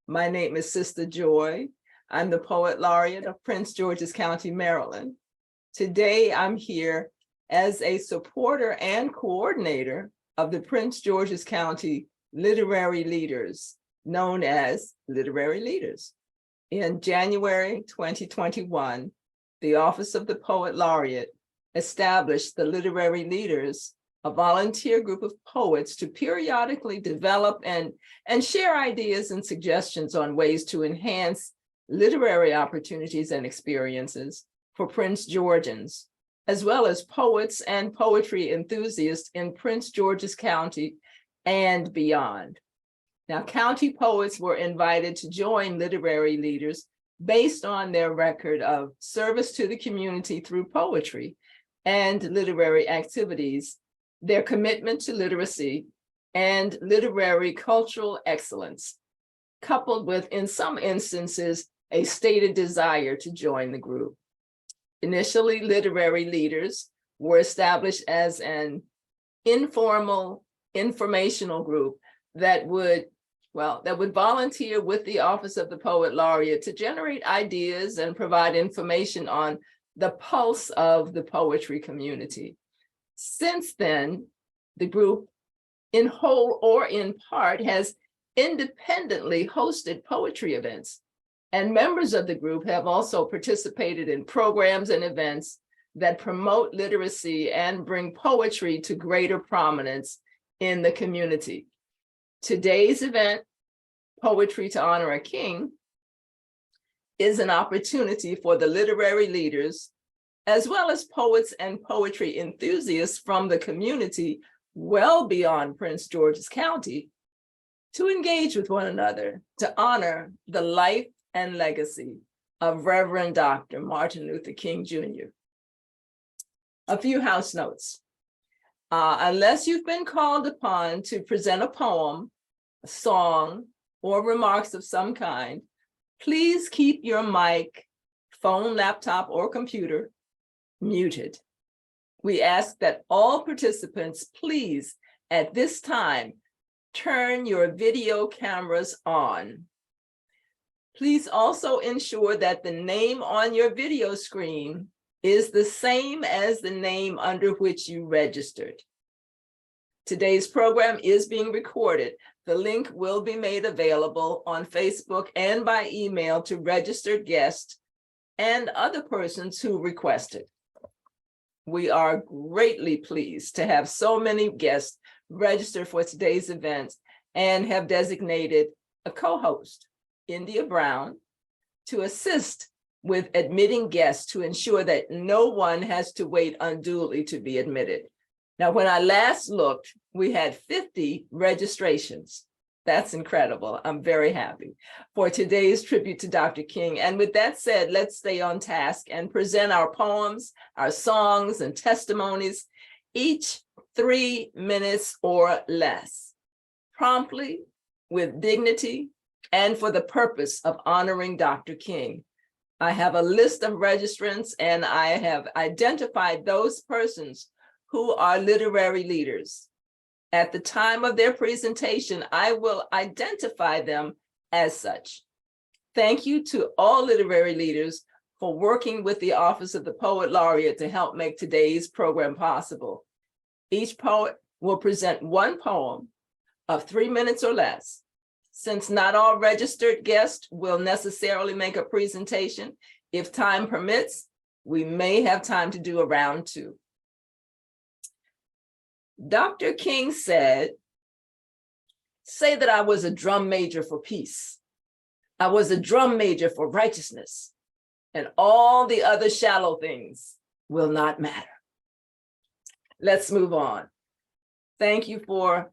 My name is Sistah Joy. I'm the Poet Laureate of Prince George's County, Maryland. Today, I'm here as a supporter and coordinator of the Prince George's County Literary Leaders, known as Literary Leaders. In January 2021, the Office of the Poet Laureate established the Literary Leaders, a volunteer group of poets to periodically develop and share ideas and suggestions on ways to enhance literary opportunities and experiences for Prince Georgians, as well as poets and poetry enthusiasts in Prince George's County and beyond. Now, county poets were invited to join Literary Leaders based on their record of service to the community through poetry and literary activities, their commitment to literacy and literary cultural excellence, coupled with, in some instances, a stated desire to join the group. Initially, Literary Leaders were established as an informal, informational group that would volunteer with the Office of the Poet Laureate to generate ideas and provide information on the pulse of the poetry community. Since then, the group, in whole or in part, has independently hosted poetry events, and members of the group have also participated in programs and events that promote literacy and bring poetry to greater prominence in the community. Today's event, Poetry to Honor a King, is an opportunity for the literary leaders, as well as poets and poetry enthusiasts from the community well beyond Prince George's County, to engage with one another, to honor the life and legacy of Reverend Dr. Martin Luther King Jr. A few house notes. Unless you've been called upon to present a poem, a song, or remarks of some kind, please keep your mic, phone, laptop, or computer muted. We ask that all participants please, at this time, turn your video cameras on. Please also ensure that the name on your video screen is the same as the name under which you registered. Today's program is being recorded. The link will be made available on Facebook and by email to registered guests and other persons who request it. We are greatly pleased to have so many guests register for today's event and have designated a co-host, India Brown, to assist with admitting guests to ensure that no one has to wait unduly to be admitted. Now, when I last looked, we had 50 registrations. That's incredible. I'm very happy for today's tribute to Dr. King. And with that said, let's stay on task and present our poems, our songs, and testimonies, each 3 minutes or less, promptly, with dignity, and for the purpose of honoring Dr. King. I have a list of registrants, and I have identified those persons who are literary leaders. At the time of their presentation, I will identify them as such. Thank you to all literary leaders for working with the Office of the Poet Laureate to help make today's program possible. Each poet will present one poem of 3 minutes or less. Since not all registered guests will necessarily make a presentation, if time permits, we may have time to do a round 2. Dr. King said, "Say that I was a drum major for peace. I was a drum major for righteousness, and all the other shallow things will not matter." Let's move on. Thank you for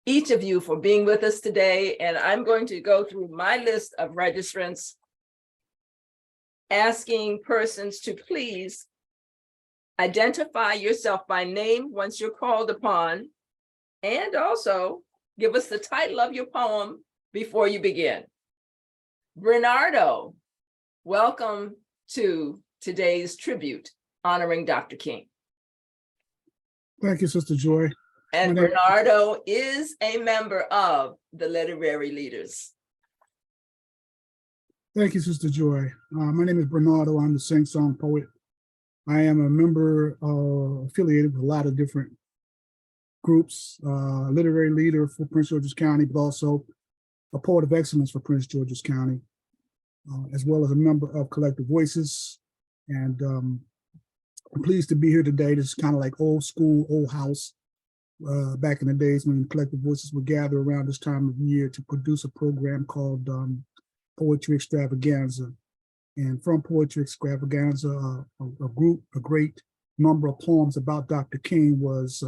each of you for being with us today, and I'm going to go through my list of registrants, asking persons to please identify yourself by name once you're called upon, and also give us the title of your poem before you begin. Bernardo, welcome to today's tribute honoring Dr. King. Thank you, Sister Joy. And Bernardo is a member of the Literary Leaders. Thank you, Sister Joy. My name is Bernardo. I'm the sing-song poet. I am a member affiliated with a lot of different groups, literary leader for Prince George's County, but also a poet of excellence for Prince George's County, as well as a member of Collective Voices. And I'm pleased to be here today. This is kind of like old school, old house, back in the days when Collective Voices would gather around this time of year to produce a program called Poetry Extravaganza. And from Poetry Extravaganza, a great number of poems about Dr. King was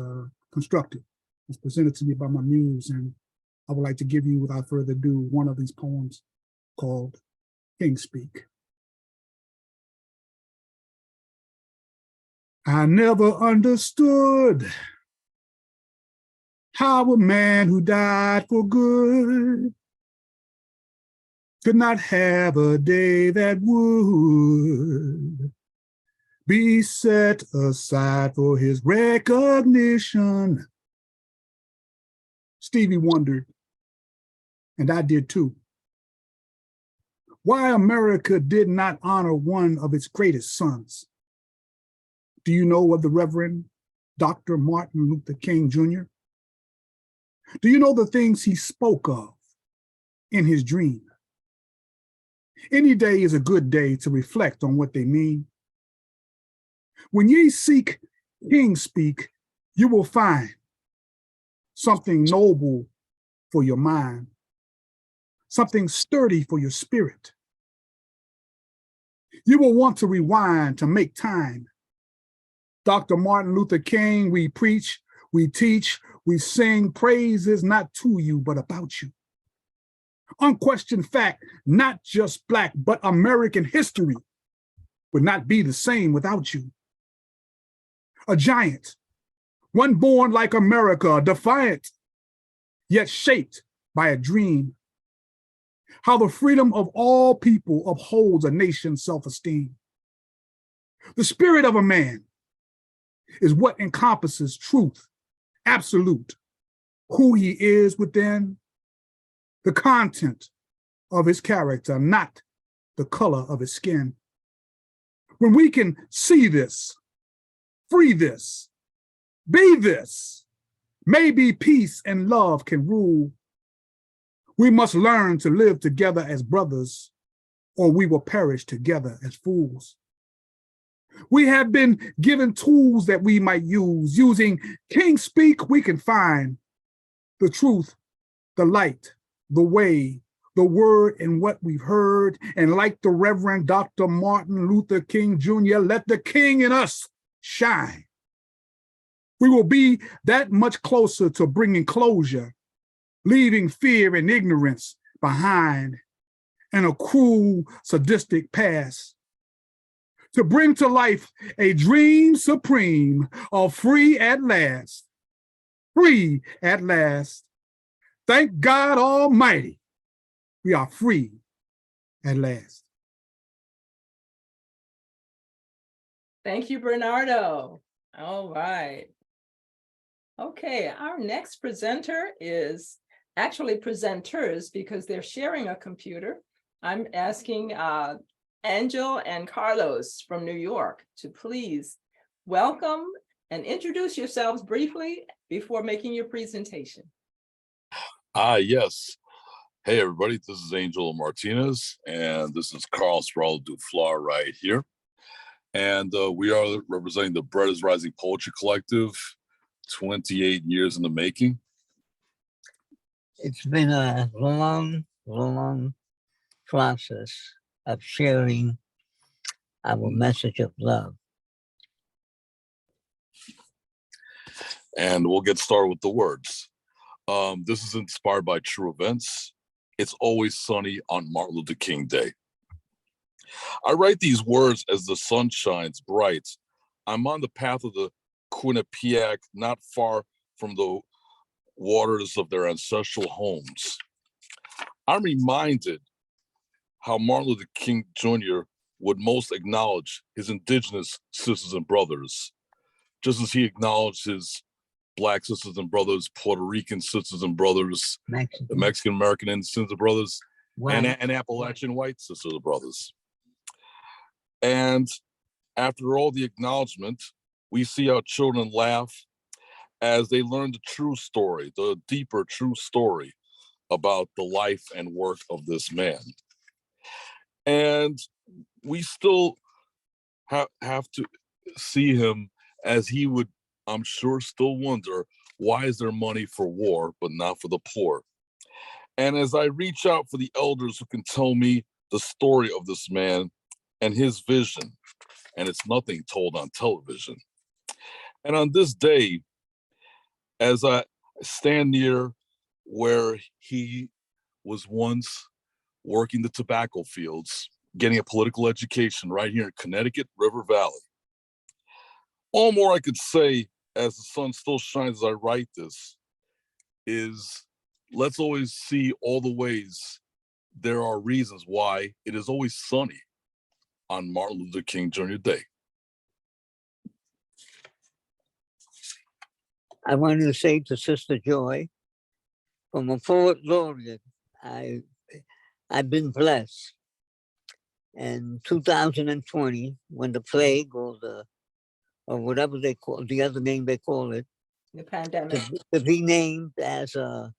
constructed. It was presented to me by my muse, and I would like to give you, without further ado, one of these poems called King Speak. I never understood how a man who died for good could not have a day that would be set aside for his recognition. Stevie wondered, and I did too, why America did not honor one of its greatest sons. Do you know of the Reverend Dr. Martin Luther King Jr.? Do you know the things he spoke of in his dream? Any day is a good day to reflect on what they mean. When ye seek King speak, you will find something noble for your mind, something sturdy for your spirit. You will want to rewind to make time. Dr. Martin Luther King, we preach, we teach, we sing praises not to you, but about you. Unquestioned fact, not just Black, but American history would not be the same without you. A giant, one born like America, defiant, yet shaped by a dream. How the freedom of all people upholds a nation's self-esteem. The spirit of a man is what encompasses truth, absolute, who he is within, the content of his character, not the color of his skin. When we can see this, free this, be this, maybe peace and love can rule. We must learn to live together as brothers, or we will perish together as fools. We have been given tools that we might use. Using King Speak, we can find the truth, the light, the way, the word, and what we've heard. And like the Reverend Dr. Martin Luther King Jr., let the King in us shine. We will be that much closer to bringing closure, leaving fear and ignorance behind, and a cruel, sadistic past. To bring to life a dream supreme of free at last. Free at last. Thank God Almighty, we are free at last. Thank you, Bernardo. All right. Okay, our next presenter is actually presenters because they're sharing a computer. I'm asking Angel and Carlos from New York to please welcome and introduce yourselves briefly before making your presentation. Yes. Hey, everybody, this is Angel Martinez, and this is Carlos Duflar right here. And we are representing the Bread is Rising Poetry Collective, 28 years in the making. It's been a long, long process of sharing our message of love. And we'll get started with the words. This is inspired by true events. It's always sunny on Martin Luther King Day. I write these words as the sun shines bright. I'm on the path of the Quinnipiac, not far from the waters of their ancestral homes. I'm reminded how Martin Luther King Jr. would most acknowledge his indigenous sisters and brothers, just as he acknowledged his Black sisters and brothers, Puerto Rican sisters and brothers, the Mexican American and sisters and brothers, Right. and Appalachian white sisters and brothers. And after all the acknowledgement, we see our children laugh as they learn the true story, the deeper true story about the life and work of this man. And we still have to see him as he would, I'm sure, still wonder, why is there money for war, but not for the poor? And as I reach out for the elders who can tell me the story of this man and his vision, and it's nothing told on television. And on this day, as I stand near where he was once working the tobacco fields, getting a political education right here in Connecticut, River Valley. All more I could say as the sun still shines as I write this is, let's always see all the ways there are reasons why it is always sunny on Martin Luther King Jr. Day. I wanted to say to Sister Joy, from a Poet Laureate, I've been blessed. In 2020, when the plague or whatever they call, the other name they call it, The pandemic. to be named as a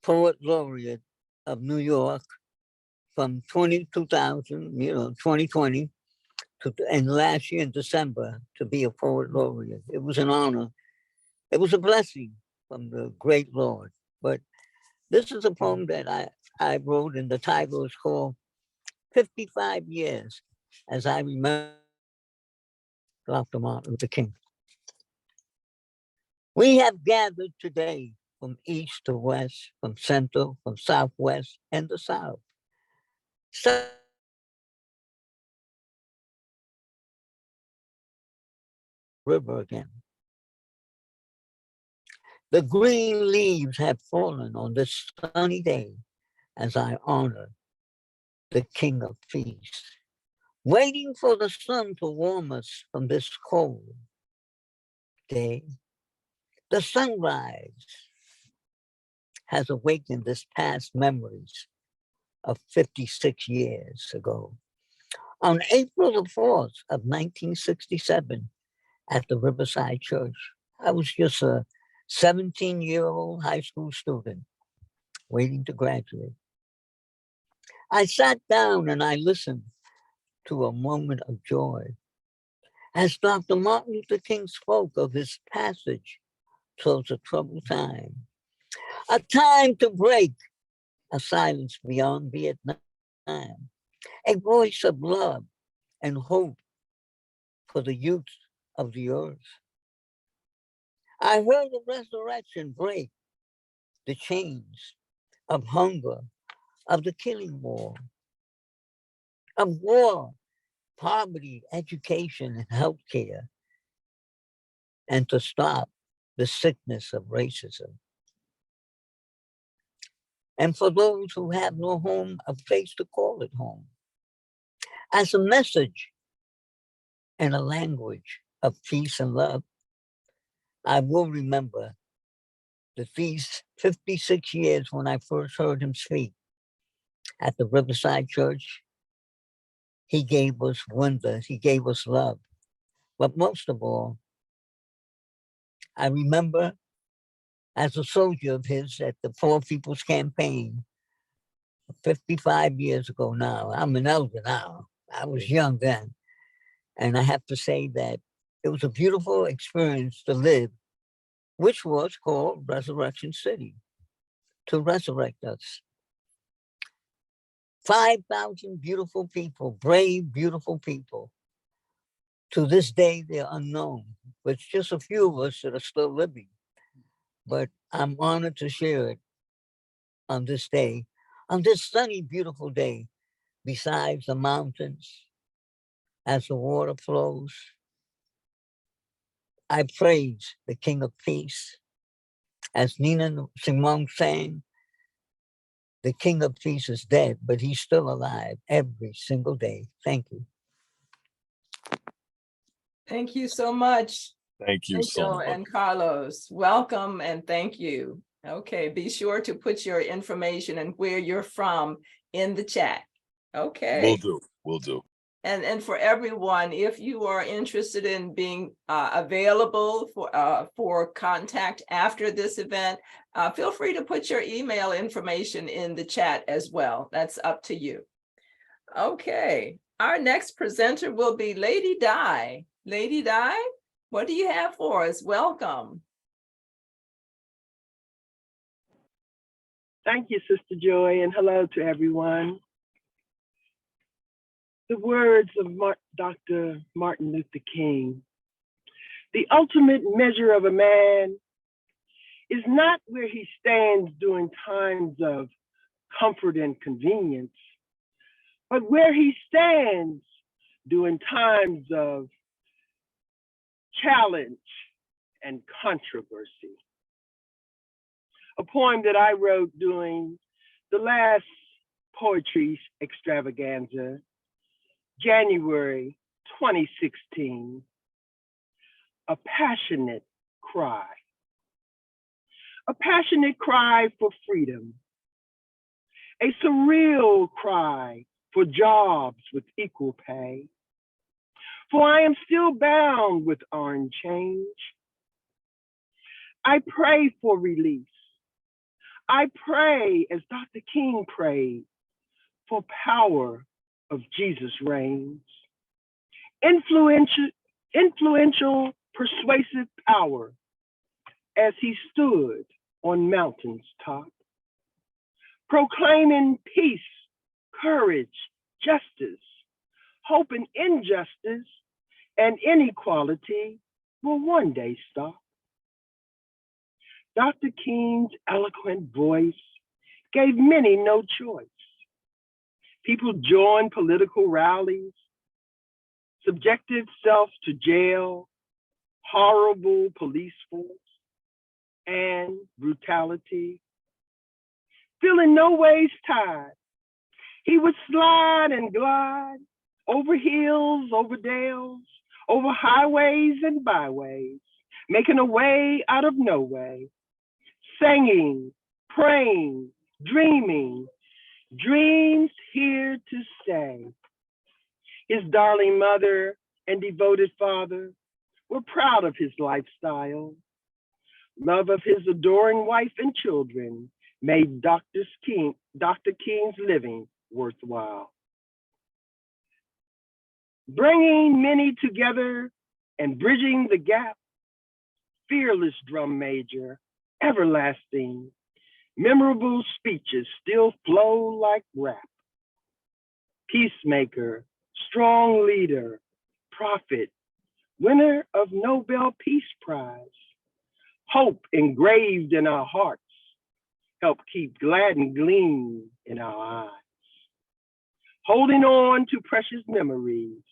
Poet Laureate of New York from 2020 and last year in December to be a Poet Laureate. It was an honor. It was a blessing from the great Lord. But this is a poem that I wrote, and the title is called 55 Years as I Remember Dr. Martin Luther King. We have gathered today from east to west, from central, from southwest, and the south. River again. The green leaves have fallen on this sunny day as I honor the King of Peace, waiting for the sun to warm us from this cold day. The sunrise has awakened this past memories of 56 years ago. On April the 4th of 1967 at the Riverside Church, I was just a 17-year-old high school student waiting to graduate. I sat down and I listened to a moment of joy as Dr. Martin Luther King spoke of his passage towards a troubled time, a time to break a silence beyond Vietnam, a voice of love and hope for the youth of the earth. I heard the resurrection break the chains of hunger, of the killing of war, poverty, education, and healthcare, and to stop the sickness of racism. And for those who have no home, a place to call it home. As a message and a language of peace and love, I will remember that these 56 years when I first heard him speak at the Riverside Church, he gave us wonder, he gave us love. But most of all, I remember as a soldier of his at the Poor People's Campaign 55 years ago now. I'm an elder now. I was young then. And I have to say that it was a beautiful experience to live, which was called Resurrection City, to resurrect us. 5,000 beautiful people, brave, beautiful people. To this day, they're unknown, but it's just a few of us that are still living. But I'm honored to share it on this day, on this sunny, beautiful day, besides the mountains, as the water flows. I praise the King of Peace. As Nina Simone sang, the King of Peace is dead, but he's still alive every single day. Thank you. Thank you so much. Thank you so much. And Carlos, welcome and thank you. Okay, be sure to put your information and where you're from in the chat. Okay. Will do. Will do. And for everyone, if you are interested in being available for contact after this event, feel free to put your email information in the chat as well. That's up to you. Okay, our next presenter will be Lady Di. Lady Di, what do you have for us? Welcome. Thank you, Sister Joy, and hello to everyone. The words of Dr. Martin Luther King: the ultimate measure of a man is not where he stands during times of comfort and convenience, but where he stands during times of challenge and controversy. A poem that I wrote during the last poetry extravaganza, January 2016, a passionate cry. A passionate cry for freedom, a surreal cry for jobs with equal pay. For I am still bound with iron chains. I pray for release. I pray, as Dr. King prayed, for power of Jesus reigns. Influential, persuasive power as he stood on mountains top, proclaiming peace, courage, justice, hope and injustice and inequality will one day stop. Dr. King's eloquent voice gave many no choice. People joined political rallies, subjected self to jail, horrible police force, and brutality. Feeling no ways tied, he would slide and glide over hills, over dales, over highways and byways, making a way out of no way, singing, praying, dreaming, dreams here to stay. His darling mother and devoted father were proud of his lifestyle. Love of his adoring wife and children made Dr. King's living worthwhile. Bringing many together and bridging the gap, fearless drum major, everlasting, memorable speeches still flow like rap. Peacemaker, strong leader, prophet, winner of Nobel Peace Prize. Hope engraved in our hearts, help keep glad and gleam in our eyes. Holding on to precious memories,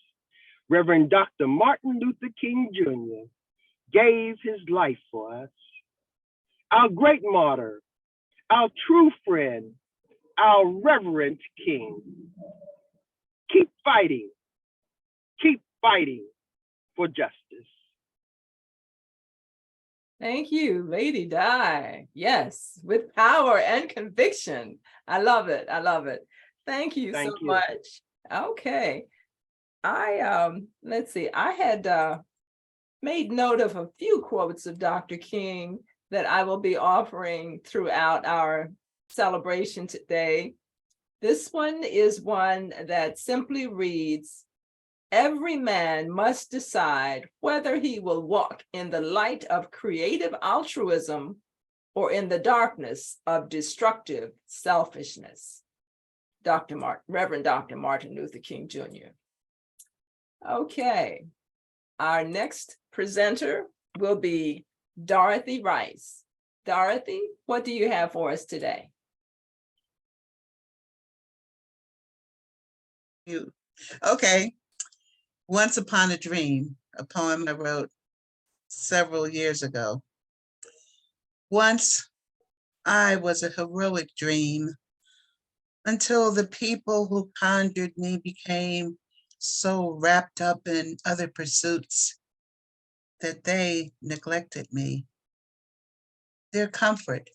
Reverend Dr. Martin Luther King Jr. gave his life for us. Our great martyr, our true friend, our reverend King. Keep fighting for justice. Thank you, Lady Di. Yes, with power and conviction. I love it. I love it. Thank you so much. Okay. Let's see. I had made note of a few quotes of Dr. King that I will be offering throughout our celebration today. This one is one that simply reads, "Every man must decide whether he will walk in the light of creative altruism or in the darkness of destructive selfishness." Reverend Dr. Martin Luther King Jr. Okay, our next presenter will be Dorothy Rice. Dorothy, what do you have for us today? Okay. Once Upon a Dream, a poem I wrote several years ago. Once I was a heroic dream until the people who conjured me became so wrapped up in other pursuits that they neglected me. Their comfort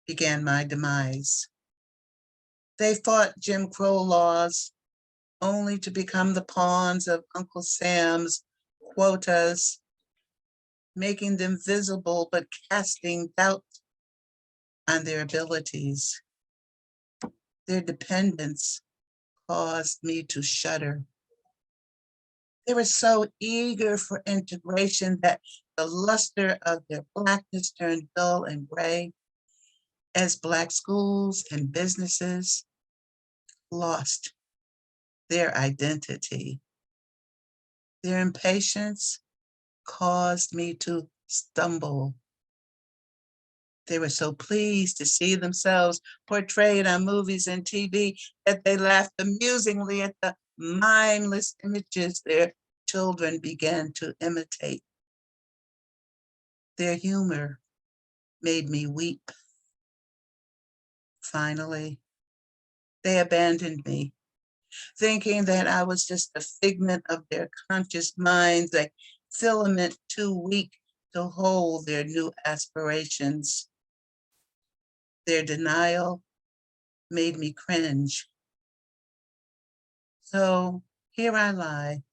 began my demise. They fought Jim Crow laws only to become the pawns of Uncle Sam's quotas, making them visible but casting doubt on their abilities. Their dependence caused me to shudder. They were so eager for integration that the luster of their Blackness turned dull and gray as Black schools and businesses lost their identity. Their impatience caused me to stumble. They were so pleased to see themselves portrayed on movies and TV that they laughed amusingly at the mindless images their children began to imitate. Their humor made me weep. Finally, they abandoned me, thinking that I was just a figment of their conscious minds, a filament too weak to hold their new aspirations. Their denial made me cringe. So here I lie,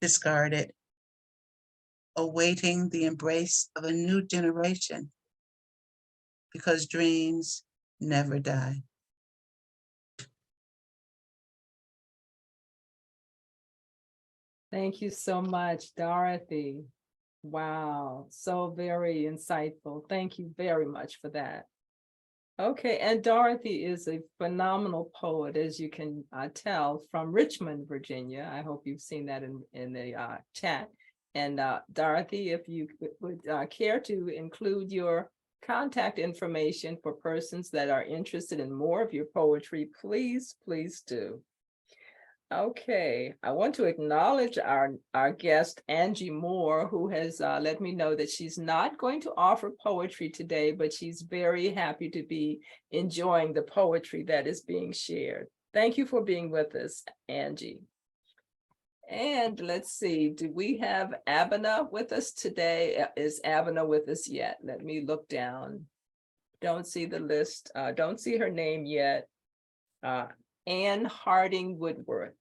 discarded, awaiting the embrace of a new generation, because dreams never die. Thank you so much, Dorothy. Wow, so very insightful. Thank you very much for that. Okay, and Dorothy is a phenomenal poet, as you can tell, from Richmond, Virginia. I hope you've seen that in the chat. And Dorothy, if you would care to include your contact information for persons that are interested in more of your poetry, please, please do. Okay, I want to acknowledge our guest, Angie Moore, who has let me know that she's not going to offer poetry today, but she's very happy to be enjoying the poetry that is being shared. Thank you for being with us, Angie. And let's see, do we have Abena with us today? Is Abena with us yet? Let me look down. Don't see the list, don't see her name yet. Anne Harding Woodworth.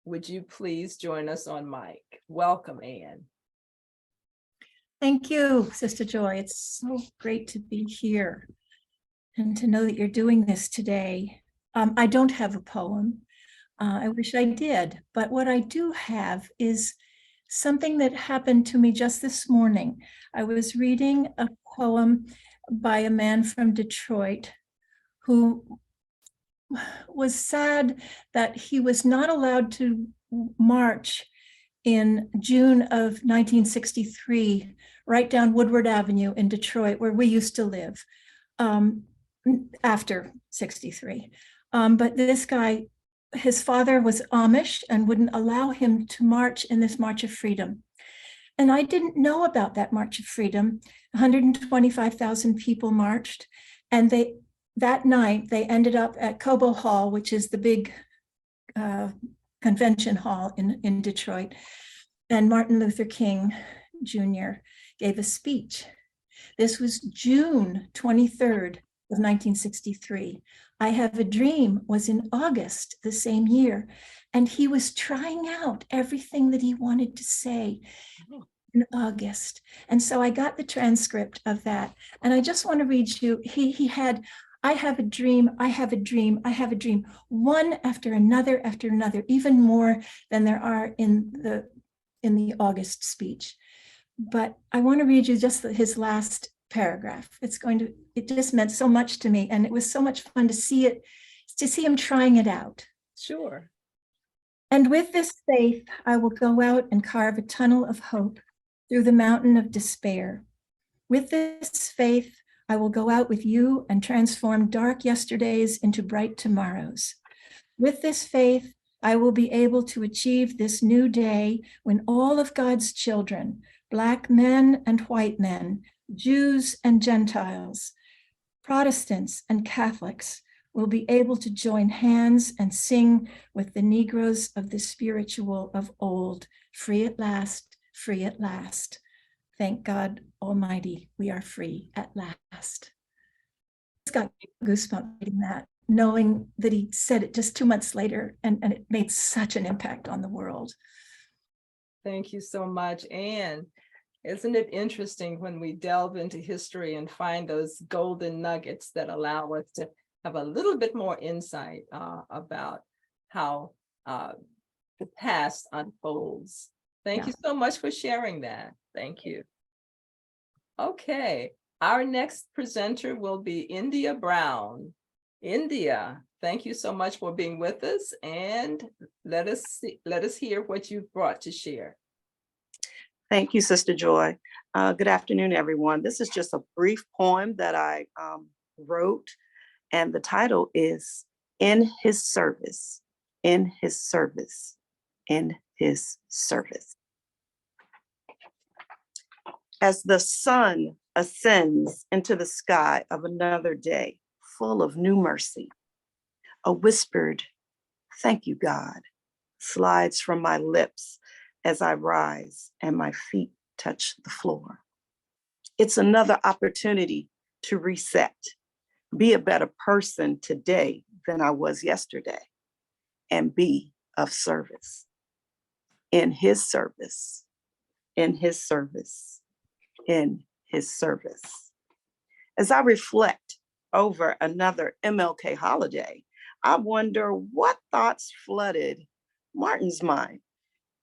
Would you please join us on mic? Welcome, Anne. Thank you, Sistah Joy. It's so great to be here and to know that you're doing this today. I don't have a poem. I wish I did, but what I do have is something that happened to me just this morning. I was reading a poem by a man from Detroit who was sad that he was not allowed to march in June of 1963, right down Woodward Avenue in Detroit, where we used to live after 63. But this guy, his father was Amish and wouldn't allow him to march in this March of Freedom. And I didn't know about that March of Freedom. 125,000 people marched, and that night, they ended up at Cobo Hall, which is the big convention hall in Detroit. And Martin Luther King Jr. gave a speech. This was June 23rd of 1963. I Have a Dream was in August the same year. And he was trying out everything that he wanted to say in August. And so I got the transcript of that. And I just want to read you, he had, I have a dream, I have a dream, I have a dream, one after another, even more than there are in the August speech. But I want to read you just his last paragraph. It just meant so much to me. And it was so much fun to see him trying it out. Sure. And with this faith, I will go out and carve a tunnel of hope through the mountain of despair. With this faith, I will go out with you and transform dark yesterdays into bright tomorrows. With this faith, I will be able to achieve this new day when all of God's children, Black men and white men, Jews and Gentiles, Protestants and Catholics, will be able to join hands and sing with the Negroes of the spiritual of old, free at last, free at last. Thank God Almighty, we are free at last. It's got goosebumps reading that. knowing that he said it just 2 months later, and it made such an impact on the world. Thank you so much. And isn't it interesting when we delve into history and find those golden nuggets that allow us to have a little bit more insight about how the past unfolds. Thank you so much for sharing that. Thank you. Okay, our next presenter will be India Brown. India, thank you so much for being with us, and let us hear what you've brought to share. Thank you, Sister Joy. Good afternoon, everyone. This is just a brief poem that I wrote, and the title is In His Service, In His Service, In His Service. As the sun ascends into the sky of another day, full of new mercy, a whispered, "Thank you, God," slides from my lips as I rise and my feet touch the floor. It's another opportunity to reset, be a better person today than I was yesterday, and be of service. In His service, in His service, in His service. As I reflect over another MLK holiday, I wonder what thoughts flooded Martin's mind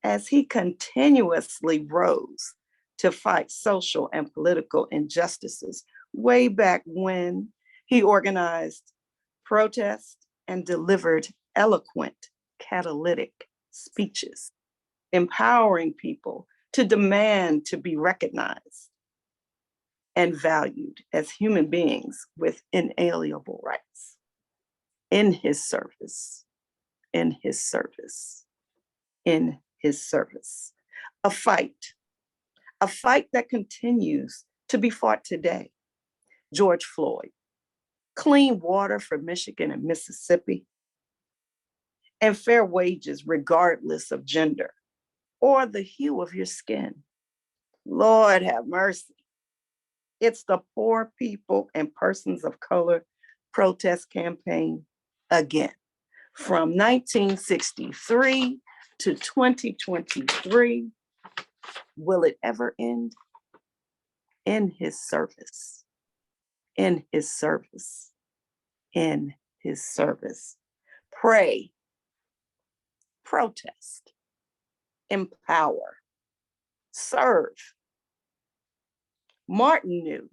as he continuously rose to fight social and political injustices way back when he organized protests and delivered eloquent, catalytic speeches, empowering people to demand to be recognized and valued as human beings with inalienable rights. In his service, in his service, in his service. A fight that continues to be fought today. George Floyd, clean water for Michigan and Mississippi, and fair wages regardless of gender or the hue of your skin. Lord have mercy. It's the poor people and persons of color protest campaign again. From 1963 to 2023, will it ever end? In his service, in his service, in his service. Pray, protest, empower, serve. Martin knew,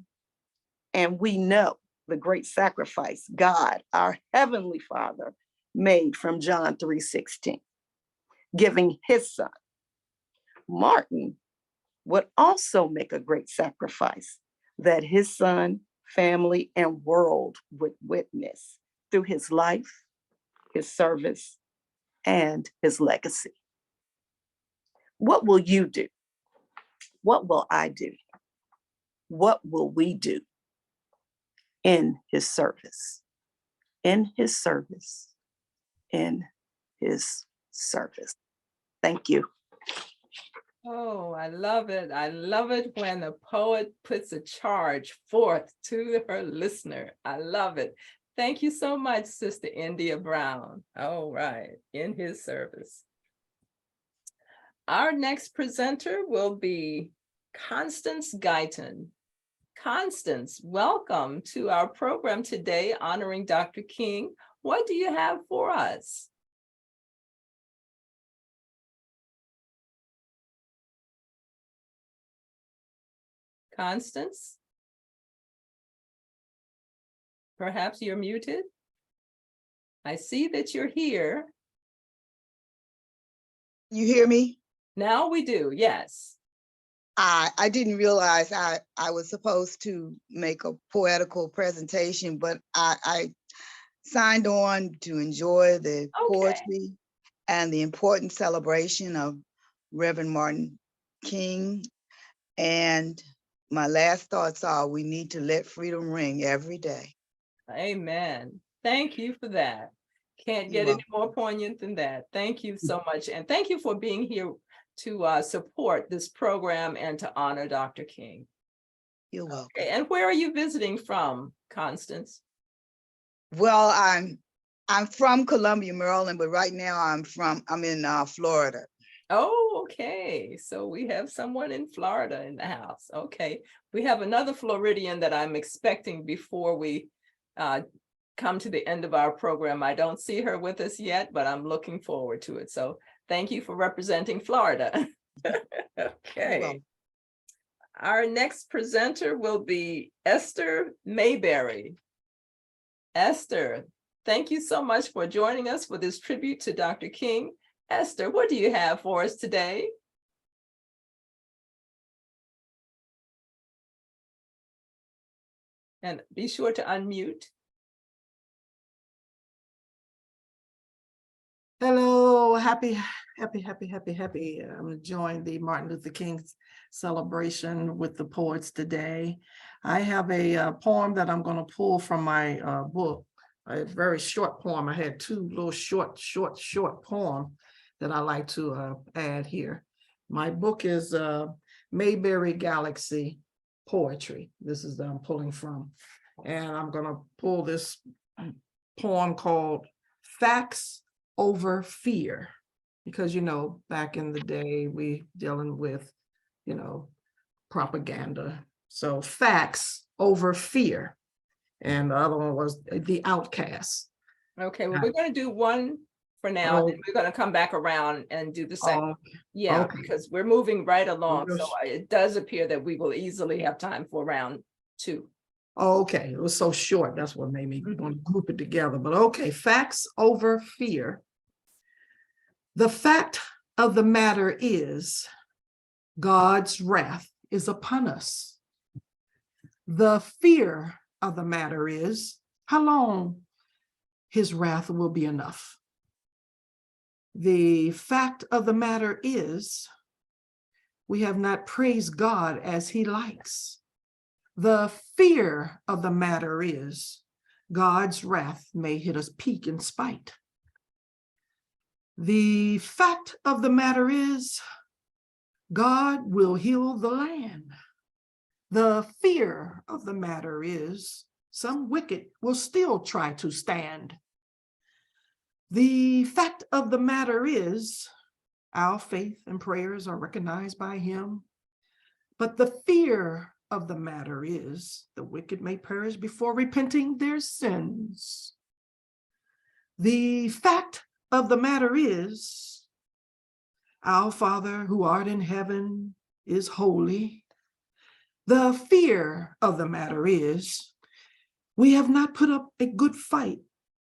and we know, the great sacrifice God, our Heavenly Father, made from John 3:16, giving his son. Martin would also make a great sacrifice that his son, family, and world would witness through his life, his service, and his legacy. What will you do? What will I do? What will we do in his service? In his service, in his service. Thank you. Oh, I love it. I love it when a poet puts a charge forth to her listener. I love it. Thank you so much, Sister India Brown. All right, in his service. Our next presenter will be Constance Guyton. Constance, welcome to our program today, honoring Dr. King. What do you have for us? Constance? Perhaps you're muted? I see that you're here. You hear me? Now we do, yes. I didn't realize I was supposed to make a poetical presentation, but I signed on to enjoy the poetry and the important celebration of Reverend Martin King. And my last thoughts are, we need to let freedom ring every day. Amen. Thank you for that. Can't get any more poignant than that. Thank you so much. And thank you for being here to support this program and to honor Dr. King. You're welcome. Okay. And where are you visiting from, Constance? Well, I'm from Columbia, Maryland, but right now I'm in Florida. Oh, okay. So we have someone in Florida in the house. Okay. We have another Floridian that I'm expecting before we come to the end of our program. I don't see her with us yet, but I'm looking forward to it. So thank you for representing Florida. Okay. Our next presenter will be Esther Mayberry. Esther, thank you so much for joining us for this tribute to Dr. King. Esther, what do you have for us today? And be sure to unmute. Hello, happy. I'm enjoying the Martin Luther King's celebration with the poets today. I have a poem that I'm going to pull from my book, a very short poem. I had two little short poem that I like to add here. My book is Mayberry Galaxy Poetry. This is that I'm pulling from. And I'm going to pull this poem called Facts Over Fear, because, you know, back in the day, we dealing with, you know, propaganda. So facts over fear. And the other one was The Outcast. Okay, well, we're going to do one for now, and then we're going to come back around and do the second. Yeah, okay. Because we're moving right along. Yes. So it does appear that we will easily have time for round two. Okay, it was so short. That's what made me want to group it together. But okay, facts over fear. The fact of the matter is, God's wrath is upon us. The fear of the matter is, how long his wrath will be enough. The fact of the matter is, we have not praised God as he likes. The fear of the matter is, God's wrath may hit us peak in spite. The fact of the matter is, God will heal the land. The fear of the matter is, some wicked will still try to stand. The fact of the matter is, our faith and prayers are recognized by him. But the fear of the matter is, the wicked may perish before repenting their sins. The fact of the matter is, our Father who art in heaven is holy. The fear of the matter is, we have not put up a good fight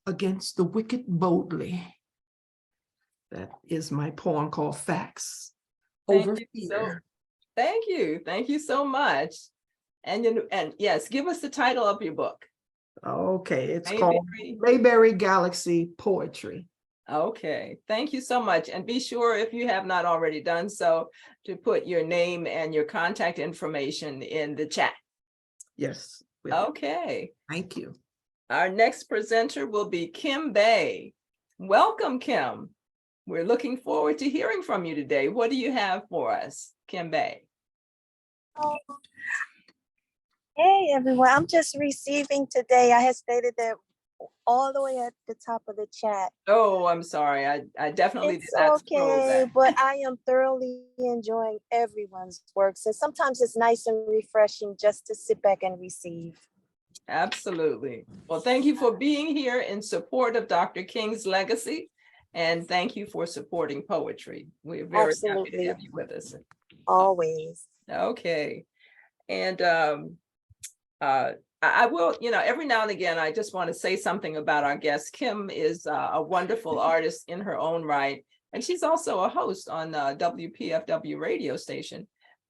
against the wicked boldly. That is my poem called Facts Over Fear. Thank you. Thank you so much. And yes, give us the title of your book. Okay, it's called Mayberry Galaxy Poetry. Okay, thank you so much. And be sure, if you have not already done so, to put your name and your contact information in the chat. Yes. Okay. Thank you. Our next presenter will be Kim Bay. Welcome, Kim. We're looking forward to hearing from you today. What do you have for us, Kim Bay? Hey, everyone. I'm just receiving today. I had stated that all the way at the top of the chat. Oh, I'm sorry. I definitely did not scroll back. But I am thoroughly enjoying everyone's works. And sometimes it's nice and refreshing just to sit back and receive. Absolutely. Well, thank you for being here in support of Dr. King's legacy. And thank you for supporting poetry. We're very happy to have you with us. Always. Okay. And I will, every now and again, I just want to say something about our guest. Kim is a wonderful artist in her own right. And she's also a host on WPFW radio station.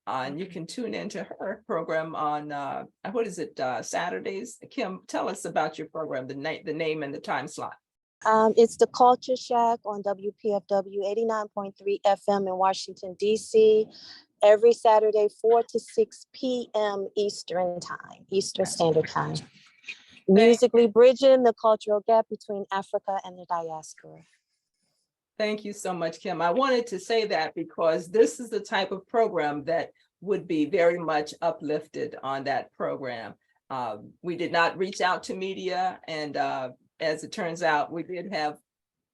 And you can tune into her program on, Saturdays? Kim, tell us about your program, the name and the time slot. It's the Culture Shack on WPFW 89.3 FM in Washington, D.C. every Saturday, 4 to 6 p.m. Eastern Standard Time. Musically bridging the cultural gap between Africa and the diaspora. Thank you so much, Kim. I wanted to say that because this is the type of program that would be very much uplifted on that program. We did not reach out to media, and as it turns out, we did have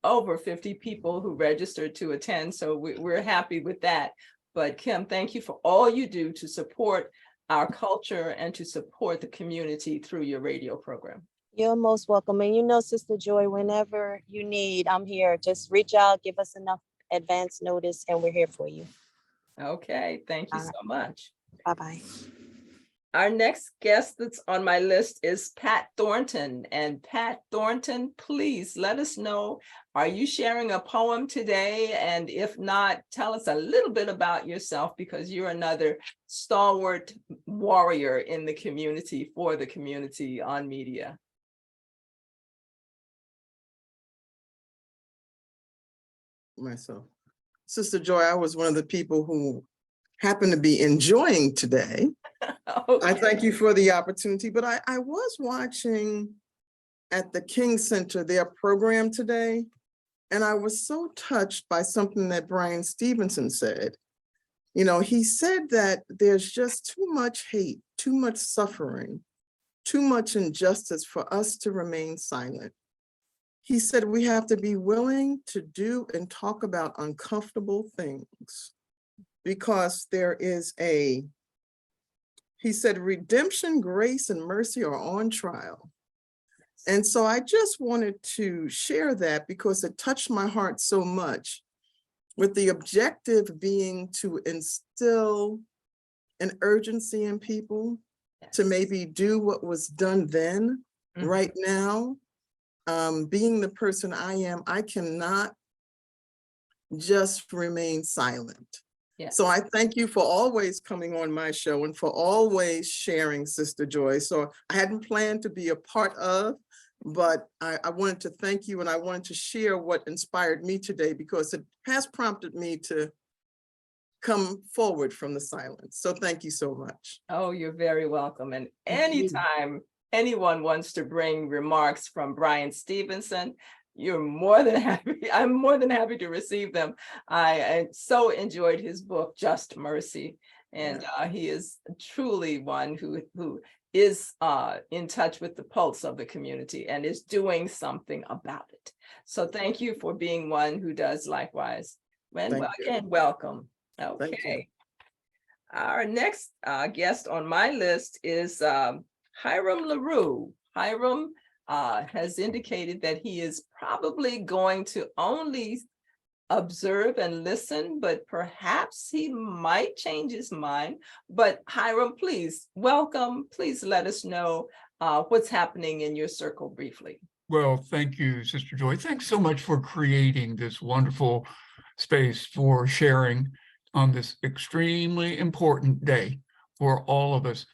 over 50 people who registered to attend, so we're happy with that. But Kim, thank you for all you do to support our culture and to support the community through your radio program. You're most welcome. And you know, Sister Joy, whenever you need, I'm here. Just reach out, give us enough advance notice, and we're here for you. Okay, thank you so much. Bye-bye. Our next guest that's on my list is Pat Thornton. And Pat Thornton, please let us know, are you sharing a poem today? And if not, tell us a little bit about yourself, because you're another stalwart warrior in the community, for the community on media. Myself. Sister Joy, I was one of the people who happened to be enjoying today. Okay. I thank you for the opportunity, but I was watching at the King Center their program today, and I was so touched by something that Brian Stevenson said. You know, he said that there's just too much hate, too much suffering, too much injustice for us to remain silent. He said we have to be willing to do and talk about uncomfortable things, because there is he said, redemption, grace, and mercy are on trial. And so I just wanted to share that because it touched my heart so much, with the objective being to instill an urgency in people to maybe do what was done then, right now. Being the person I am, I cannot just remain silent. Yes. So I thank you for always coming on my show and for always sharing, Sister Joy. So I hadn't planned to be a part of, but I wanted to thank you, and I wanted to share what inspired me today, because it has prompted me to come forward from the silence. So thank you so much. Oh, you're very welcome. And anytime anyone wants to bring remarks from Brian Stevenson, you're more than happy. I'm more than happy to receive them. I so enjoyed his book, Just Mercy. And he is truly one who is in touch with the pulse of the community and is doing something about it. So thank you for being one who does likewise. And again, welcome. Okay. Our next guest on my list is Hiram LaRue. Hiram has indicated that he is probably going to only observe and listen, but perhaps he might change his mind. But Hiram, please, welcome. Please let us know what's happening in your circle briefly. Well, thank you, Sister Joy. Thanks so much for creating this wonderful space for sharing on this extremely important day for all of us.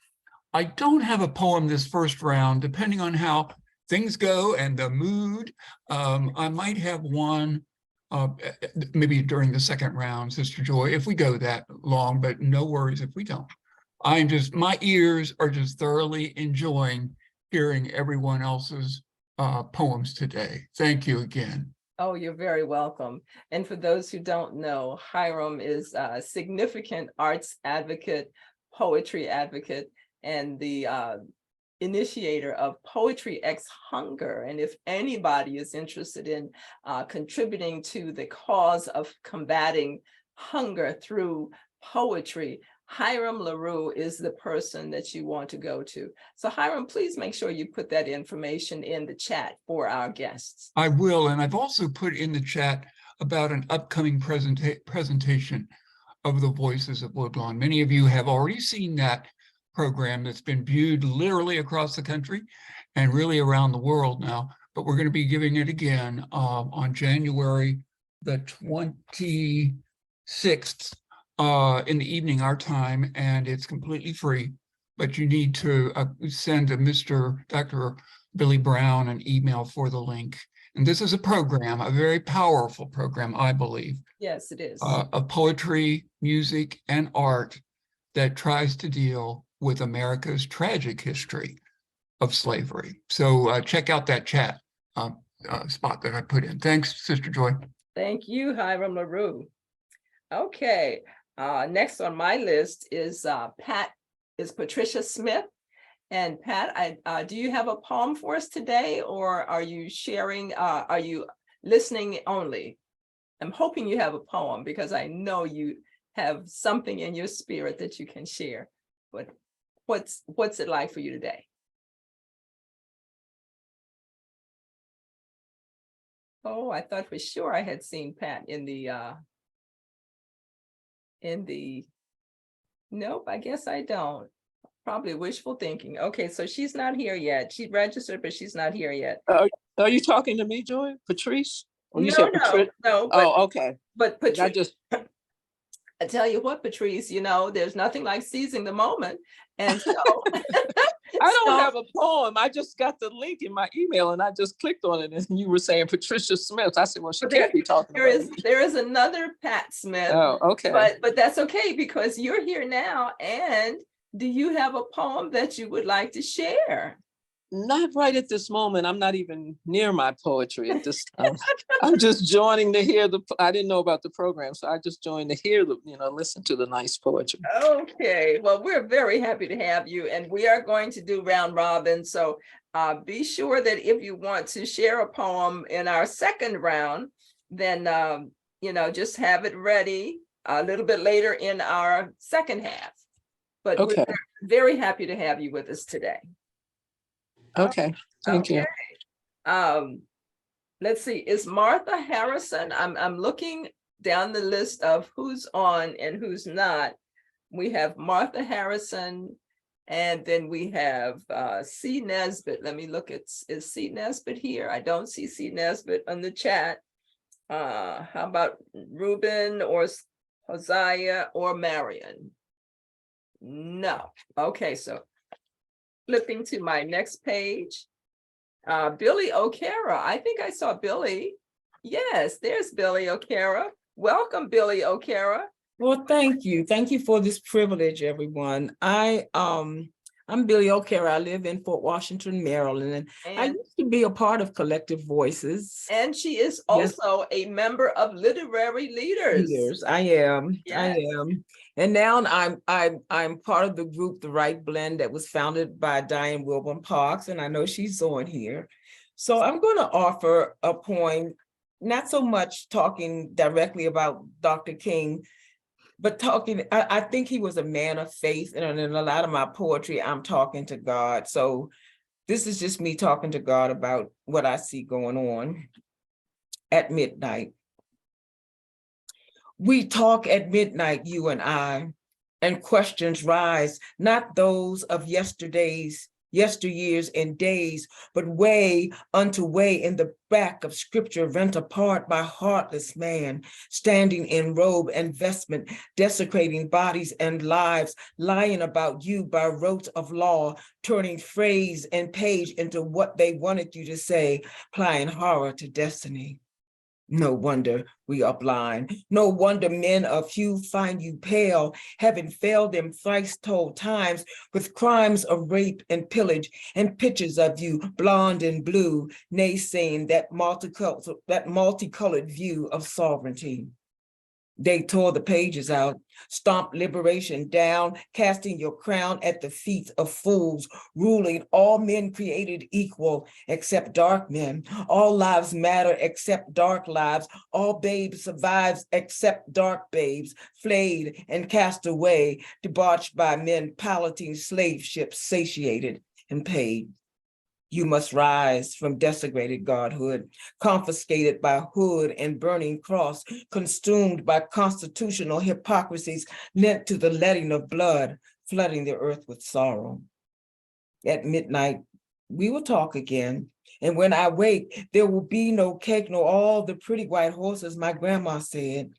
I don't have a poem this first round, depending on how things go and the mood. I might have one maybe during the second round, Sister Joy, if we go that long, but no worries if we don't. My ears are just thoroughly enjoying hearing everyone else's poems today. Thank you again. Oh, you're very welcome. And for those who don't know, Hiram is a significant arts advocate, poetry advocate, and the initiator of Poetry X Hunger. And if anybody is interested in contributing to the cause of combating hunger through poetry, Hiram LaRue is the person that you want to go to. So Hiram, please make sure you put that information in the chat for our guests. I will, and I've also put in the chat about an upcoming presentation of the Voices of Woodlawn. Many of you have already seen that program that's been viewed literally across the country and really around the world now, but we're going to be giving it again on January the 26th in the evening, our time, and it's completely free, but you need to send Dr. Billy Brown an email for the link. And this is a program, a very powerful program, I believe. Yes, it is. Of poetry, music, and art that tries to deal with America's tragic history of slavery. So check out that chat spot that I put in. Thanks, Sister Joy. Thank you, Hiram LaRue. Okay, next on my list is Patricia Smith. And Pat, do you have a poem for us today, or are you sharing, are you listening only? I'm hoping you have a poem because I know you have something in your spirit that you can share. But what's it like for you today? Oh, I thought for sure I had seen Pat in the nope, I guess I don't. Probably wishful thinking. Okay, so she's not here yet. She registered, but she's not here yet. Are you talking to me, Joy? Patrice? Or you No, said no. Oh, okay. But I Patrice, just I tell you what, Patrice, there's nothing like seizing the moment. And so I don't have a poem. I just got the link in my email and I just clicked on it and you were saying Patricia Smith. I said, well, she can't be talking about me. There is another Pat Smith. Oh, okay. But that's okay because you're here now. And do you have a poem that you would like to share? Not right at this moment. I'm not even near my poetry at this time. I'm just joining to hear I didn't know about the program, so I just joined to hear listen to the nice poetry. Okay, well, we're very happy to have you, and we are going to do round robin. So be sure that if you want to share a poem in our second round, then just have it ready a little bit later in our second half. But okay, we're very happy to have you with us today. Okay, thank you. Let's see, is Martha Harrison? I'm looking down the list of who's on and who's not. We have Martha Harrison, and then we have C. Nesbitt. Let me look at, is C. Nesbitt here? I don't see C. Nesbitt on the chat. How about Ruben or Hosea or Marion? No. Okay, so flipping to my next page, Billy O'Cara. I think I saw Billy. Yes, there's Billy O'Cara. Welcome, Billy O'Cara. Well, thank you. Thank you for this privilege, everyone. I'm Billy O'Cara. I live in Fort Washington, Maryland, and I used to be a part of Collective Voices. And she is also a member of Literary Leaders. I am. Yes. I am. And now I'm part of the group, The Right Blend, that was founded by Diane Wilburn Parks, and I know she's on here. So I'm going to offer a poem, not so much talking directly about Dr. King, but I think he was a man of faith, and in a lot of my poetry, I'm talking to God. So this is just me talking to God about what I see going on. At midnight. We talk at midnight, you and I, and questions rise, not those of yesteryears and days, but way unto way in the back of scripture rent apart by heartless man, standing in robe and vestment, desecrating bodies and lives, lying about you by rote of law, turning phrase and page into what they wanted you to say, applying horror to destiny. No wonder we are blind. No wonder men of hue find you pale, having failed them thrice told times with crimes of rape and pillage and pictures of you blonde and blue, naysaying that multicolored view of sovereignty. They tore the pages out, stomped liberation down, casting your crown at the feet of fools, ruling all men created equal except dark men. All lives matter except dark lives. All babes survives except dark babes, flayed and cast away, debauched by men piloting slave ships, satiated and paid. You must rise from desecrated godhood, confiscated by hood and burning cross, consumed by constitutional hypocrisies lent to the letting of blood, flooding the earth with sorrow. At midnight, we will talk again. And when I wake, there will be no cake, nor all the pretty white horses my grandma said,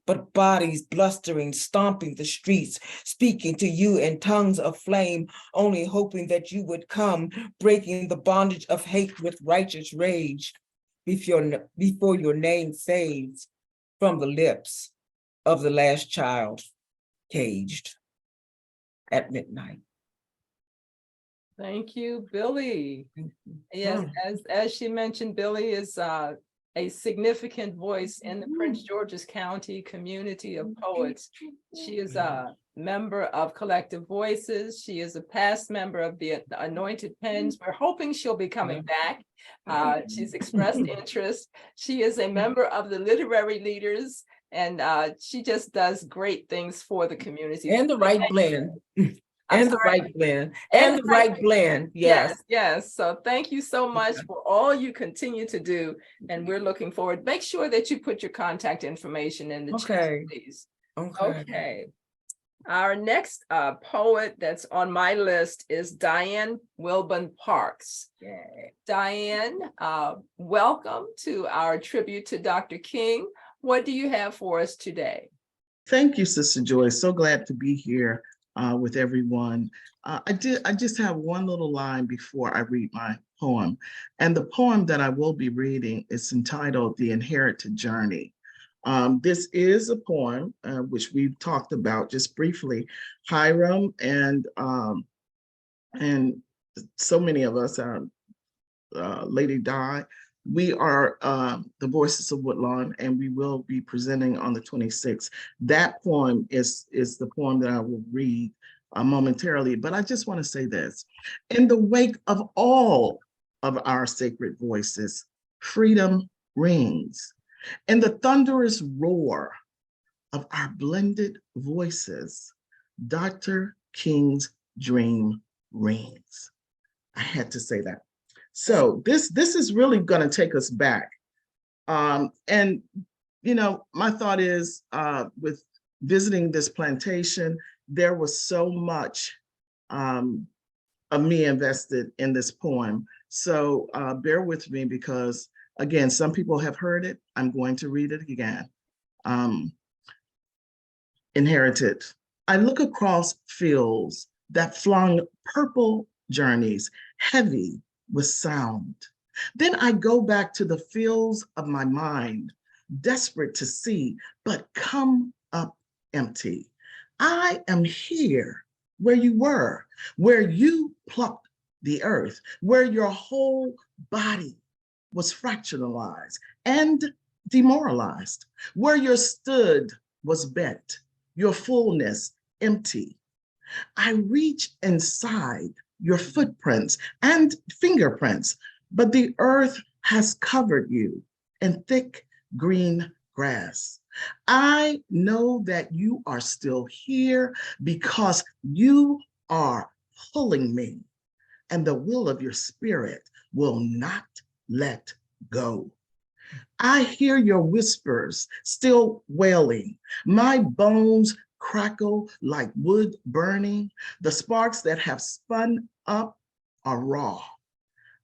but bodies blustering, stomping the streets, speaking to you in tongues of flame, only hoping that you would come, breaking the bondage of hate with righteous rage before your name fades from the lips of the last child caged at midnight. Thank you, Billy. Yes, as she mentioned, Billy is a significant voice in the Prince George's County community of poets. She is member of Collective Voices. She is a past member of the Anointed Pens. We're hoping she'll be coming back. She's expressed interest. She is a member of the Literary Leaders, and she just does great things for the community. And the right blend. I'm And the sorry? right blend. And the right blend. Yes. Yes. So thank you so much for all you continue to do. And we're looking forward. Make sure that you put your contact information in the chat, Okay. please. Okay. Okay. Our next poet that's on my list is Diane Wilburn Parks. Diane, welcome to our tribute to Dr. King. What do you have for us today? Thank you, Sister Joy. So glad to be here with everyone. I just have one little line before I read my poem. And the poem that I will be reading is entitled The Inherited Journey. This is a poem which we've talked about just briefly. Hiram and so many of us, Lady Di, we are the Voices of Woodlawn, and we will be presenting on the 26th. That poem is the poem that I will read momentarily, but I just want to say this. In the wake of all of our sacred voices, freedom rings. In the thunderous roar of our blended voices, Dr. King's dream rings. I had to say that. So this is really going to take us back. And, you know, my thought is with visiting this plantation, there was so much of me invested in this poem. So bear with me because, again, some people have heard it. I'm going to read it again. Inherited. I look across fields that flung purple journeys, heavy with sound. Then I go back to the fields of my mind, desperate to see, but come up empty. I am here where you were, where you plucked the earth, where your whole body was fractionalized and demoralized, where your stood was bent, your fullness empty. I reach inside your footprints and fingerprints, but the earth has covered you in thick green grass. I know that you are still here because you are pulling me, and the will of your spirit will not let go. I hear your whispers still wailing. My bones crackle like wood burning. The sparks that have spun up are raw.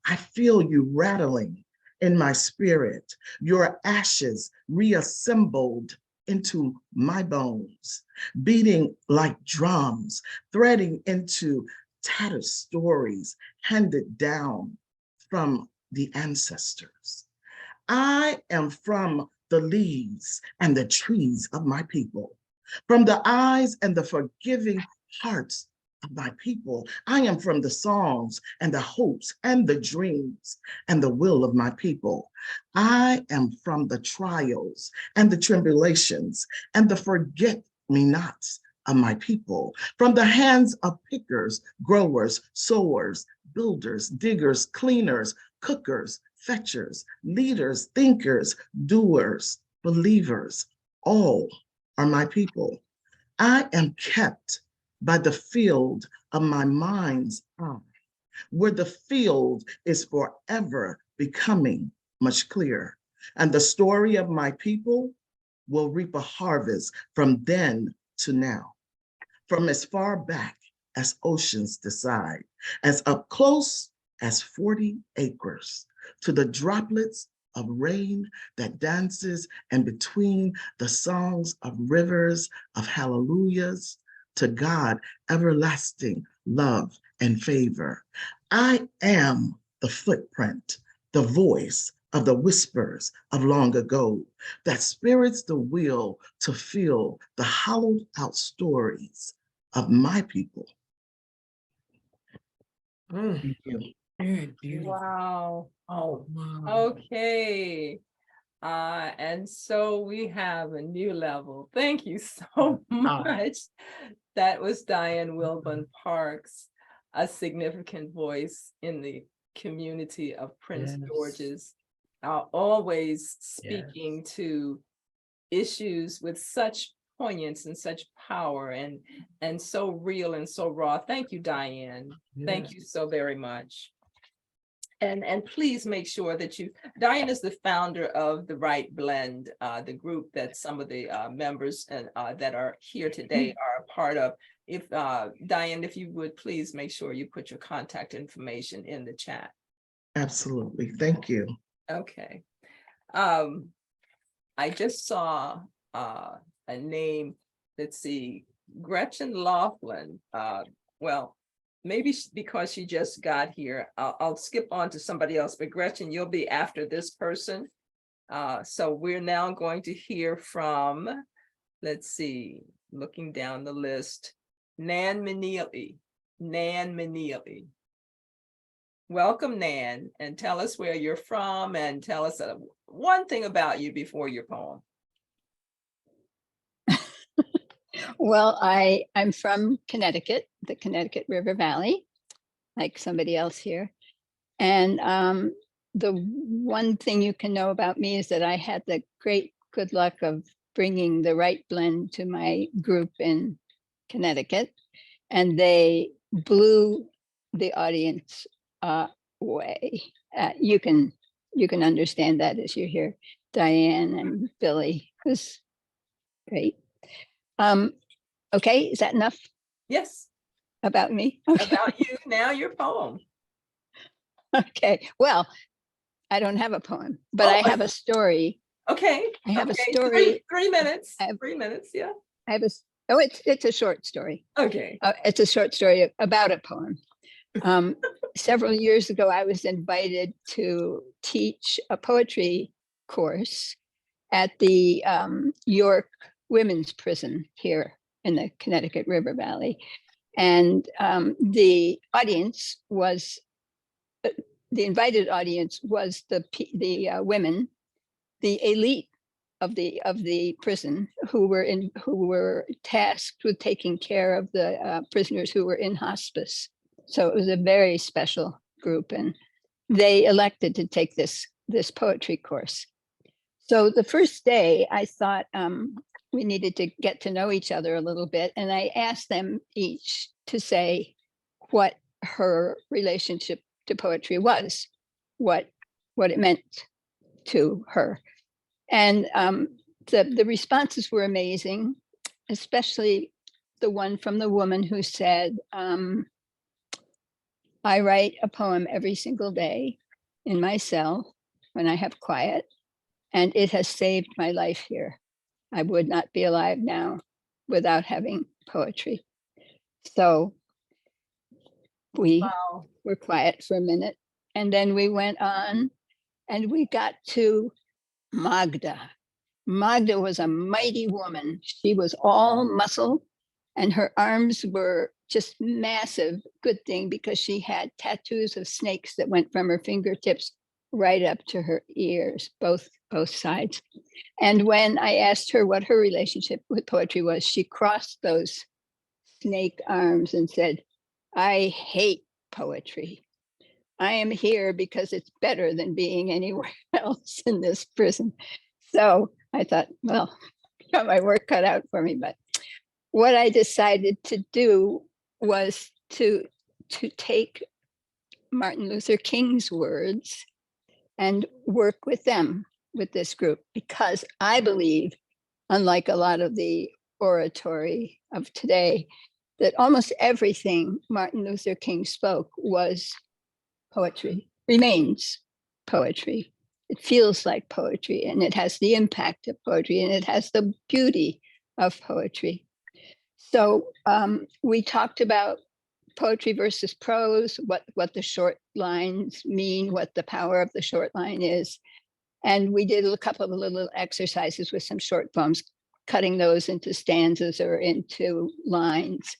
I feel you rattling in my spirit, your ashes reassembled into my bones, beating like drums, threading into tattered stories handed down from the ancestors. I am from the leaves and the trees of my people, from the eyes and the forgiving hearts of my people. I am from the songs and the hopes and the dreams and the will of my people. I am from the trials and the tribulations and the forget-me-nots of my people, from the hands of pickers, growers, sowers, builders, diggers, cleaners, cookers, fetchers, leaders, thinkers, doers, believers. All are my people. I am kept by the field of my mind's eye, where the field is forever becoming much clearer. And the story of my people will reap a harvest from then to now, from as far back as oceans decide, as up close as 40 acres, to the droplets of rain that dances and between the songs of rivers of hallelujahs, to God, everlasting love and favor. I am the footprint, the voice of the whispers of long ago that spirits the will to feel the hollowed out stories of my people. Thank you. Very beautiful. Wow. Oh, wow. Okay. And so we have a new level. Thank you so much. That was Diane Wilburn Parks, a significant voice in the community of Prince George's, always speaking to issues with such poignance and such power and so real and so raw. Thank you, Diane. Thank you so very much. And please make sure that Diane is the founder of the Right Blend, the group that some of the members that are here today are a part of. If Diane, if you would please make sure you put your contact information in the chat. Absolutely, thank you. Okay. I just saw a name, let's see, Gretchen Laughlin. Well, maybe because she just got here, I'll skip on to somebody else, but Gretchen, you'll be after this person. So we're now going to hear from, let's see, looking down the list, Nan Meneely. Nan Meneely. Welcome, Nan, and tell us where you're from and tell us one thing about you before your poem. Well, I'm from Connecticut, the Connecticut River Valley, like somebody else here. And the one thing you can know about me is that I had the great good luck of bringing the Right Blend to my group in Connecticut, and they blew the audience away. You can understand that as you hear Diane and Billy. It was great. Okay, is that enough? Yes. About me? Okay. About you, now your poem. Okay, well, I don't have a poem, but I have a story. Okay. I have a story. 3 minutes. 3 minutes, yeah. I have it's a short story. Okay. It's a short story about a poem. Several years ago, I was invited to teach a poetry course at the York Women's Prison here in the Connecticut River Valley. And the audience was, the invited audience was the women, the elite of the prison who were tasked with taking care of the prisoners who were in hospice. So it was a very special group, and they elected to take this poetry course. So the first day I thought we needed to get to know each other a little bit. And I asked them each to say what her relationship to poetry was, what it meant to her. And the responses were amazing, especially the one from the woman who said, I write a poem every single day in my cell when I have quiet, and it has saved my life here. I would not be alive now without having poetry. So we were quiet for a minute, and then we went on and we got to Magda. Magda was a mighty woman. She was all muscle and her arms were just massive. Good thing, because she had tattoos of snakes that went from her fingertips right up to her ears, both sides. And when I asked her what her relationship with poetry was, she crossed those snake arms and said, I hate poetry. I am here because it's better than being anywhere else in this prison. So I thought, well, got my work cut out for me. But what I decided to do was to take Martin Luther King's words and work with them, with this group, because I believe, unlike a lot of the oratory of today, that almost everything Martin Luther King spoke was poetry, remains poetry. It feels like poetry, and it has the impact of poetry, and it has the beauty of poetry. So we talked about poetry versus prose, what the short lines mean, what the power of the short line is. And we did a couple of little exercises with some short poems, cutting those into stanzas or into lines.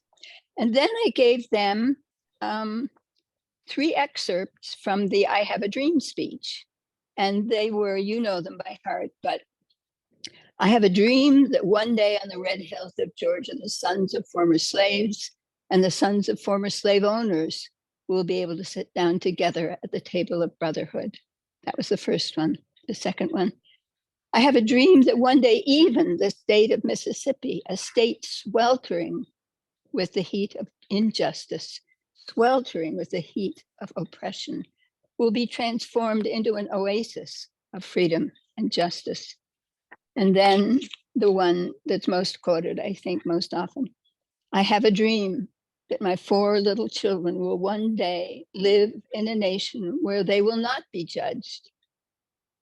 And then I gave them 3 excerpts from the I Have a Dream speech. And they were, you know them by heart, but I have a dream that one day on the red hills of Georgia, the sons of former slaves and the sons of former slave owners will be able to sit down together at the table of brotherhood. That was the first one. The second one, I have a dream that one day even the state of Mississippi, a state sweltering with the heat of injustice, sweltering with the heat of oppression, will be transformed into an oasis of freedom and justice. And then the one that's most quoted, I think, most often, I have a dream that my 4 little children will one day live in a nation where they will not be judged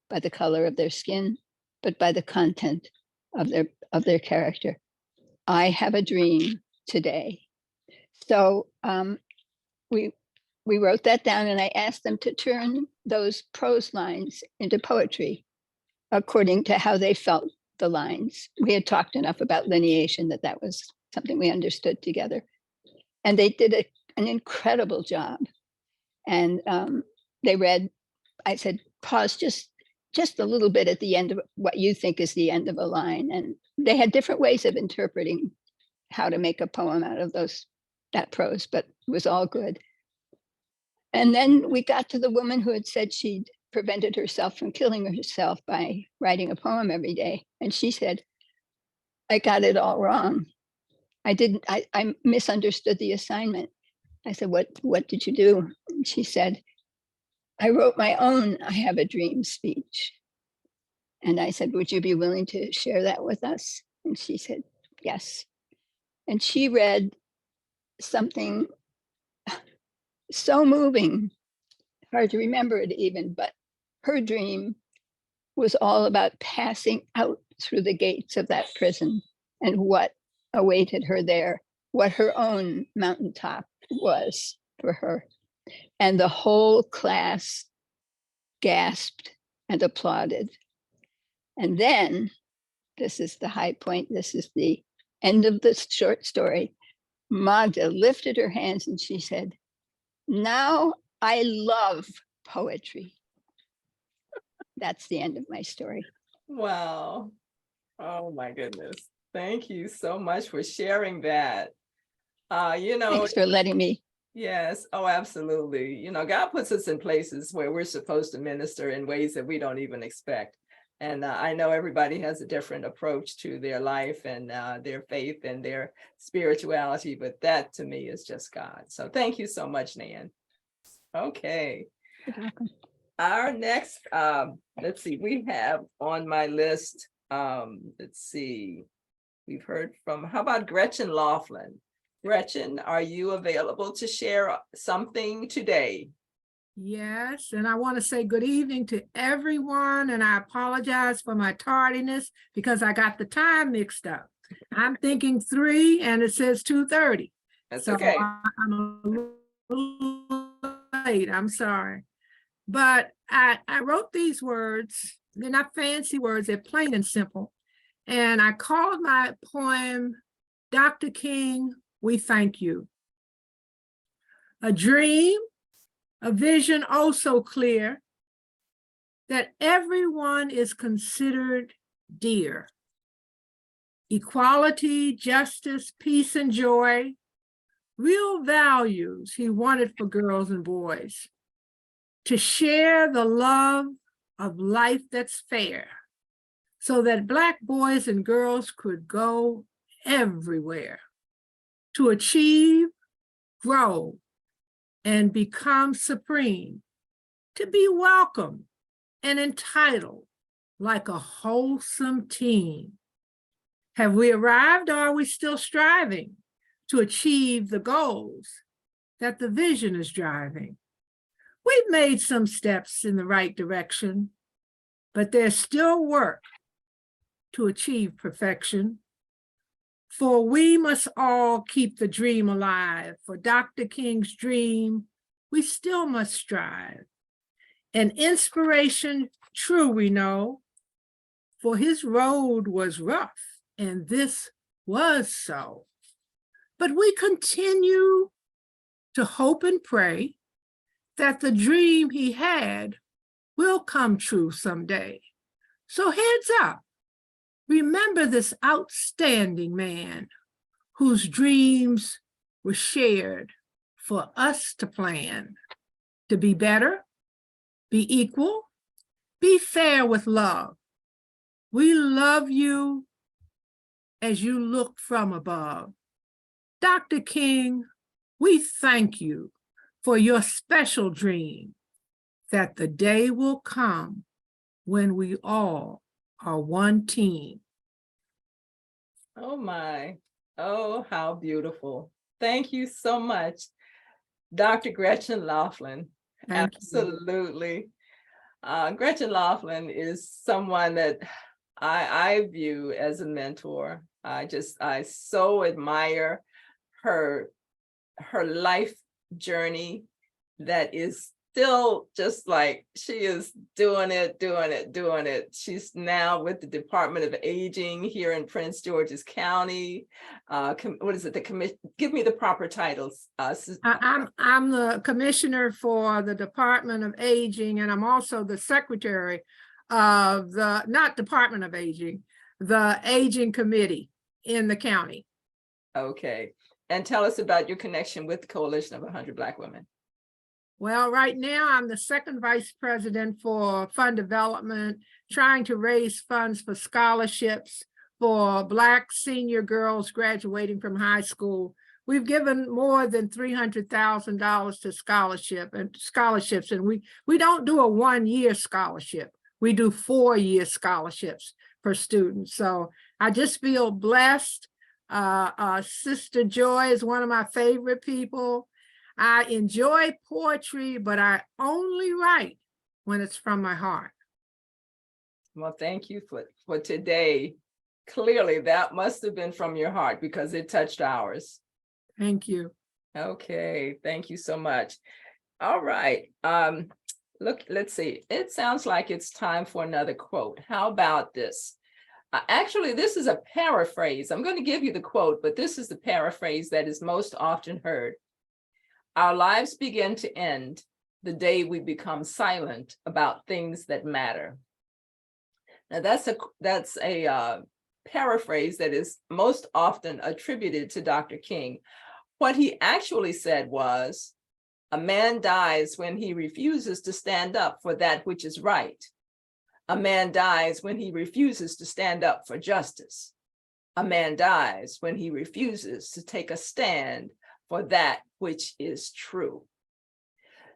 by the color of their skin, but by the content of their character. I have a dream today. So we wrote that down, and I asked them to turn those prose lines into poetry according to how they felt the lines. We had talked enough about lineation that was something we understood together. And they did an incredible job. And they read, I said, pause just a little bit at the end of what you think is the end of a line. And they had different ways of interpreting how to make a poem out of that prose, but it was all good. And then we got to the woman who had said she'd prevented herself from killing herself by writing a poem every day. And she said, I got it all wrong. I misunderstood the assignment. I said, what did you do? And she said, I wrote my own I Have a Dream speech. And I said, would you be willing to share that with us? And she said, yes. And she read something so moving, hard to remember it even, but her dream was all about passing out through the gates of that prison and what awaited her there, what her own mountaintop was for her. And the whole class gasped and applauded. And then, this is the high point, this is the end of the short story, Magda lifted her hands and she said, now I love poetry. That's the end of my story. Wow. Oh my goodness. Thank you so much for sharing that. Thanks for letting me. Yes. Oh, absolutely. God puts us in places where we're supposed to minister in ways that we don't even expect. And I know everybody has a different approach to their life and their faith and their spirituality, but that to me is just God. So thank you so much, Nan. Okay. You're welcome. Our next, let's see, we have on my list, let's see, we've heard from, how about Gretchen Laughlin? Gretchen, are you available to share something today? Yes, and I want to say good evening to everyone, and I apologize for my tardiness because I got the time mixed up. I'm thinking 3 and it says 2:30. That's okay. I'm a little late, I'm sorry. But I wrote these words, they're not fancy words, they're plain and simple. And I called my poem, Dr. King, We Thank You. A dream, a vision oh so clear, that everyone is considered dear. Equality, justice, peace, and joy, real values he wanted for girls and boys. To share the love of life that's fair, so that Black boys and girls could go everywhere. To achieve, grow, and become supreme, to be welcome and entitled like a wholesome teen. Have we arrived, or are we still striving to achieve the goals that the vision is driving? We've made some steps in the right direction, but there's still work to achieve perfection. For we must all keep the dream alive. For Dr. King's dream, we still must strive. An inspiration true we know, for his road was rough, and this was so. But we continue to hope and pray that the dream he had will come true someday. So heads up, remember this outstanding man whose dreams were shared for us to plan, to be better, be equal, be fair with love. We love you as you look from above. Dr. King, we thank you for your special dream that the day will come when we all are one team. Oh my, oh, how beautiful. Thank you so much, Dr. Gretchen Laughlin. Thank you. Absolutely. Gretchen Laughlin is someone that I view as a mentor. I so admire her life journey that is still just like she is doing it. She's now with the Department of Aging here in Prince George's County. What is it? The commission? Give me the proper titles. I'm the commissioner for the Department of Aging, and I'm also the secretary of the, not Department of Aging, the Aging Committee in the county. Okay. And tell us about your connection with the Coalition of 100 Black Women. Well, right now I'm the second vice president for fund development, trying to raise funds for scholarships for Black senior girls graduating from high school. We've given more than $300,000 to scholarships, and we don't do a one-year scholarship. We do 4-year scholarships per student. So I just feel blessed. Sistah Joy is one of my favorite people. I enjoy poetry, but I only write when it's from my heart. Well, thank you for today. Clearly, that must have been from your heart because it touched ours. Thank you. Okay, thank you so much. All right. Look, let's see. It sounds like it's time for another quote. How about this? Actually, this is a paraphrase. I'm going to give you the quote, but this is the paraphrase that is most often heard. Our lives begin to end the day we become silent about things that matter. Now that's a paraphrase that is most often attributed to Dr. King. What he actually said was, a man dies when he refuses to stand up for that which is right. A man dies when he refuses to stand up for justice. A man dies when he refuses to take a stand for that which is true.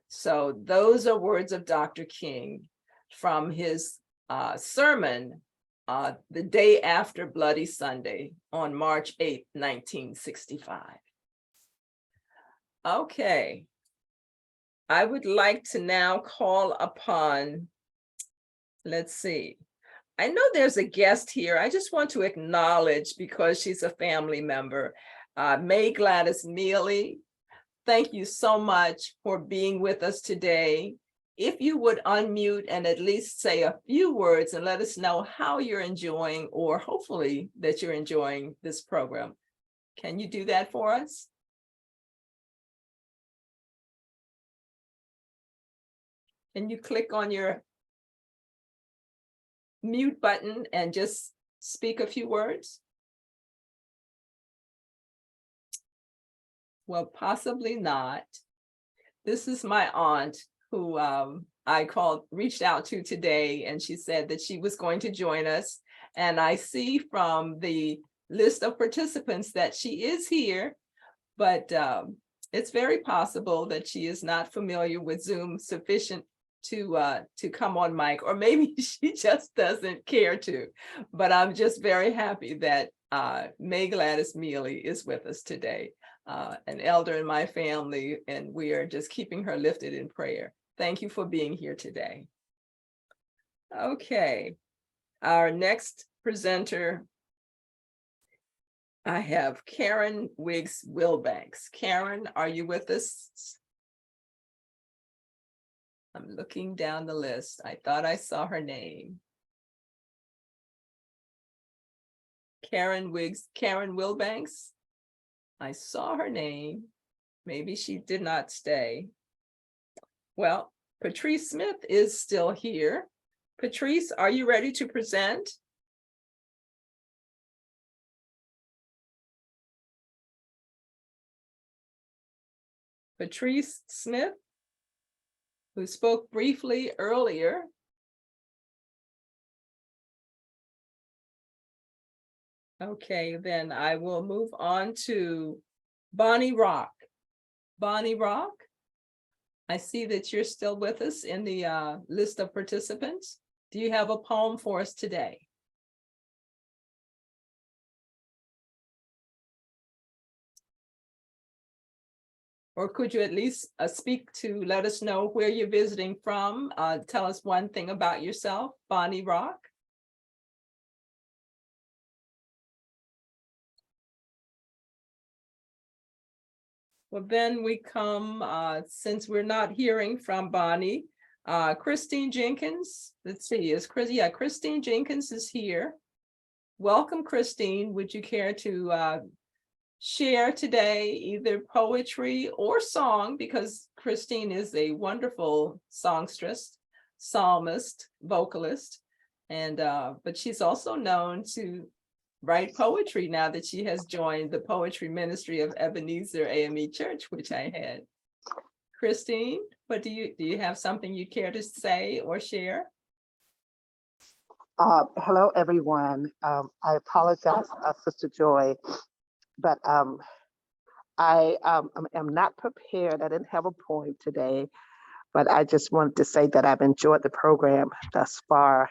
So those are words of Dr. King from his sermon the day after Bloody Sunday on March 8, 1965. Okay, I would like to now call upon, let's see, I know there's a guest here. I just want to acknowledge, because she's a family member, May Gladys Mealy. Thank you so much for being with us today. If you would unmute and at least say a few words and let us know how you're enjoying, or hopefully that you're enjoying this program. Can you do that for us? Can you click on your mute button and just speak a few words? Well, possibly not. This is my aunt who I reached out to today, and she said that she was going to join us. And I see from the list of participants that she is here, but it's very possible that she is not familiar with Zoom sufficient to come on mic, or maybe she just doesn't care to. But I'm just very happy that May Gladys Mealy is with us today, an elder in my family, and we are just keeping her lifted in prayer. Thank you for being here today. Okay, our next presenter, I have Karen Wiggs Wilbanks. Karen, are you with us? I'm looking down the list. I thought I saw her name. Karen Wilbanks. I saw her name. Maybe she did not stay. Well, Patrice Smith is still here. Patrice, are you ready to present? Patrice Smith, who spoke briefly earlier. Okay, then I will move on to Bonnie Rock. Bonnie Rock, I see that you're still with us in the list of participants. Do you have a poem for us today? Or could you at least speak to let us know where you're visiting from? Tell us one thing about yourself, Bonnie Rock. Well, then we come, since we're not hearing from Bonnie, Christine Jenkins. Let's see, Christine Jenkins is here. Welcome, Christine. Would you care to share today either poetry or song, because Christine is a wonderful songstress, psalmist, vocalist, and but she's also known to write poetry now that she has joined the poetry ministry of Ebenezer AME Church, which I had. Christine, what do you have something you care to say or share? Hello, everyone. I apologize, Sister Joy, but I am not prepared. I didn't have a poem today, but I just wanted to say that I've enjoyed the program thus far.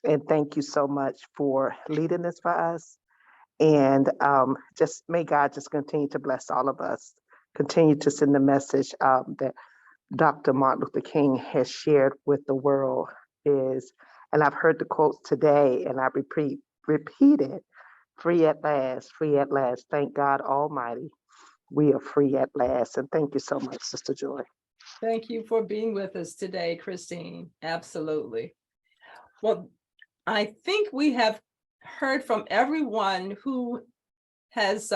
And thank you so much for leading this for us. And just may God just continue to bless all of us. Continue to send the message that Dr. Martin Luther King has shared with the world is, and I've heard the quotes today, and I repeat it, free at last, free at last. Thank God Almighty, we are free at last. And thank you so much, Sister Joy. Thank you for being with us today, Christine. Absolutely. Well, I think we have heard from everyone who has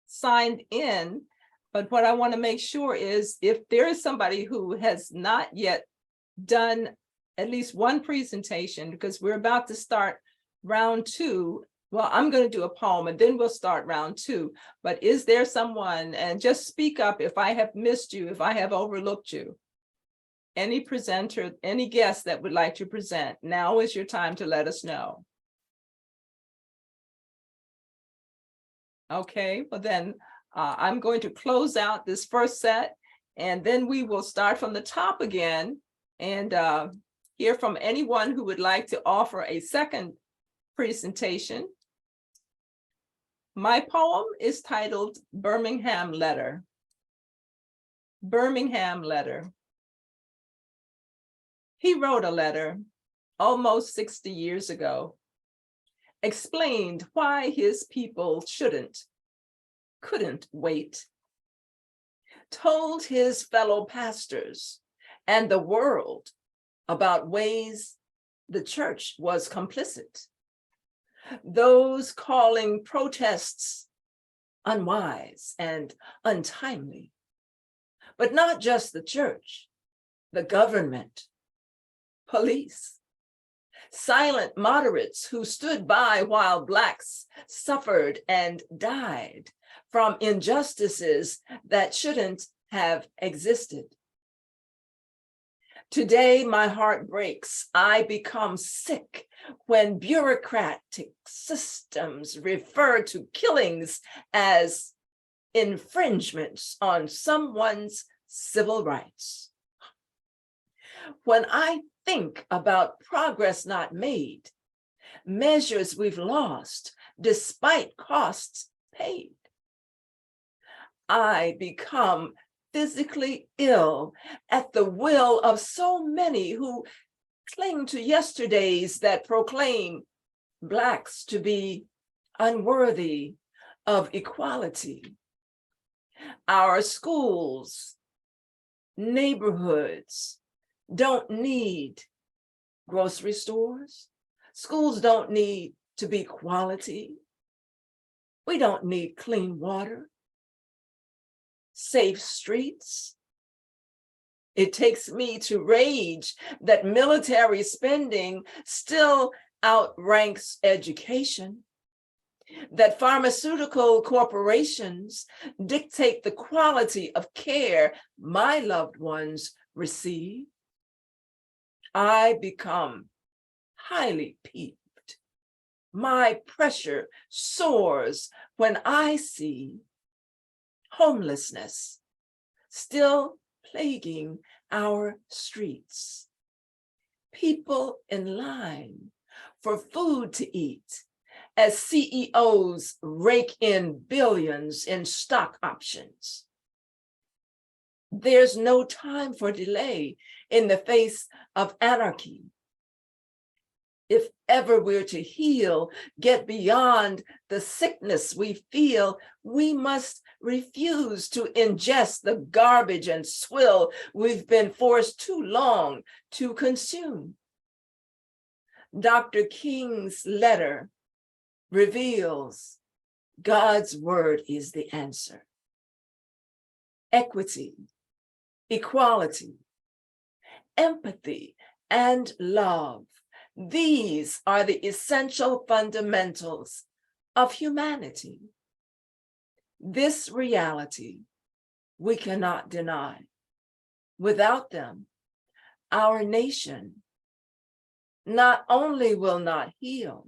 signed in, but what I want to make sure is if there is somebody who has not yet done at least one presentation, because we're about to start round two. Well, I'm going to do a poem and then we'll start round two. But is there someone, and just speak up if I have missed you, if I have overlooked you. Any presenter, any guest that would like to present, now is your time to let us know. Okay, well then I'm going to close out this first set and then we will start from the top again and hear from anyone who would like to offer a second presentation. My poem is titled Birmingham Letter. Birmingham Letter. He wrote a letter almost 60 years ago, explained why his people couldn't wait, told his fellow pastors and the world about ways the church was complicit, those calling protests unwise and untimely, but not just the church, the government, police, silent moderates who stood by while Blacks suffered and died from injustices that shouldn't have existed. Today, my heart breaks. I become sick when bureaucratic systems refer to killings as infringements on someone's civil rights. When I think about progress not made, measures we've lost despite costs paid, I become physically ill at the will of so many who cling to yesterdays that proclaim Blacks to be unworthy of equality. Our schools, neighborhoods don't need grocery stores. Schools don't need to be quality. We don't need clean water, safe streets. It takes me to rage that military spending still outranks education, that pharmaceutical corporations dictate the quality of care my loved ones receive. I become highly peeved. My pressure soars when I see homelessness still plaguing our streets. People in line for food to eat as CEOs rake in billions in stock options. There's no time for delay in the face of anarchy. If ever we're to heal, get beyond the sickness we feel, we must refuse to ingest the garbage and swill we've been forced too long to consume. Dr. King's letter reveals God's word is the answer. Equity, equality, empathy, and love. These are the essential fundamentals of humanity. This reality we cannot deny. Without them, our nation not only will not heal,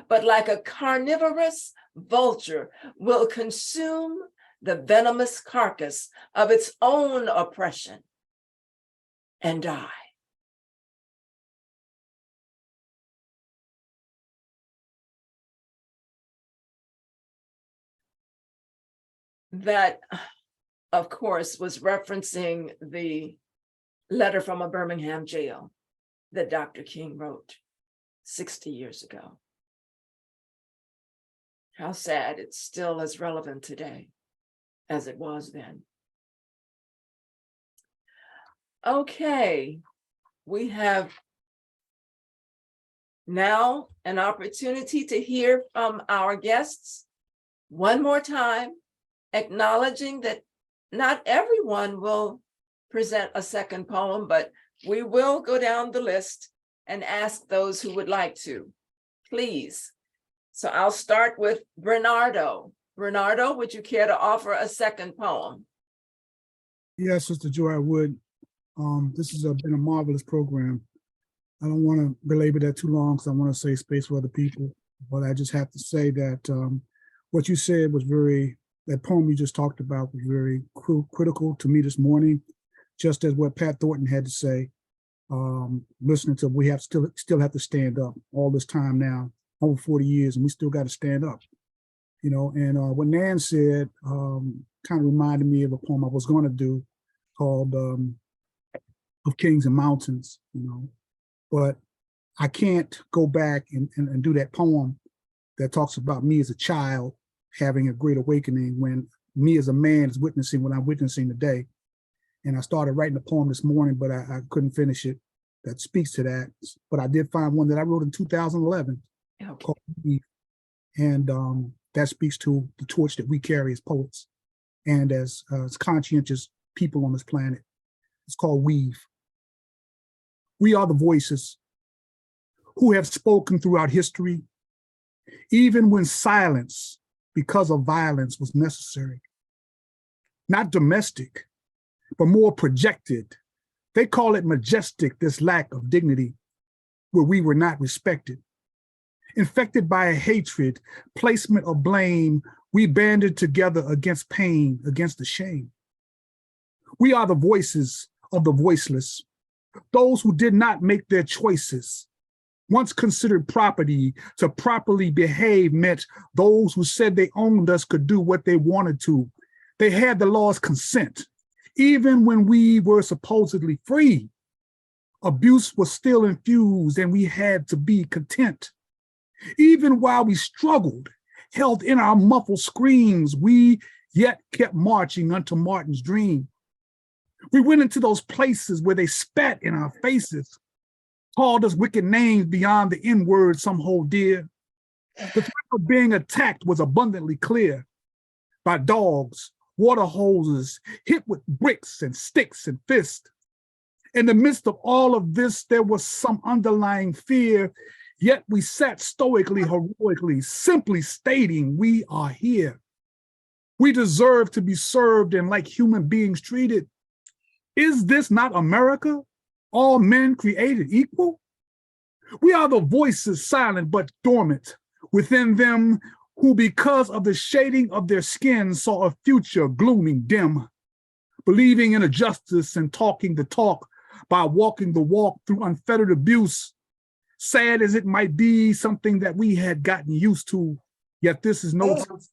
but like a carnivorous vulture will consume the venomous carcass of its own oppression and die. That, of course, was referencing the letter from a Birmingham jail that Dr. King wrote 60 years ago. How sad it's still as relevant today as it was then. Okay, we have now an opportunity to hear from our guests one more time, acknowledging that not everyone will present a second poem, but we will go down the list and ask those who would like to, please. So I'll start with Bernardo. Bernardo, would you care to offer a second poem? Yes, Sister Joy, I would. This has been a marvelous program. I don't want to belabor that too long because I want to save space for other people. But I just have to say that what you said was that poem you just talked about was very critical to me this morning, just as what Pat Thornton had to say. Listening to, we still have to stand up all this time now, over 40 years, and we still got to stand up. You know, and what Nan said kind of reminded me of a poem I was going to do called Of Kings and Mountains, you know, but I can't go back and do that poem that talks about me as a child having a great awakening when me as a man is witnessing what I'm witnessing today. And I started writing a poem this morning, but I couldn't finish it. That speaks to that. But I did find one that I wrote in 2011 called Weave. And that speaks to the torch that we carry as poets and as conscientious people on this planet. It's called Weave. We are the voices who have spoken throughout history, even when silence because of violence was necessary. Not domestic, but more projected. They call it majestic, this lack of dignity, where we were not respected. Infected by a hatred, placement of blame, we banded together against pain, against the shame. We are the voices of the voiceless, those who did not make their choices. Once considered property, to properly behave meant those who said they owned us could do what they wanted to. They had the law's consent, even when we were supposedly free. Abuse was still infused and we had to be content. Even while we struggled, held in our muffled screams, we yet kept marching unto Martin's dream. We went into those places where they spat in our faces, called us wicked names beyond the N-word some hold dear. The threat of being attacked was abundantly clear by dogs, water hoses, hit with bricks and sticks and fists. In the midst of all of this, there was some underlying fear, yet we sat stoically, heroically, simply stating we are here. We deserve to be served and like human beings treated. Is this not America? All men created equal? We are the voices silent but dormant within them who, because of the shading of their skin, saw a future glooming dim, believing in a justice and talking the talk by walking the walk through unfettered abuse. Sad as it might be, something that we had gotten used to, yet this is no excuse.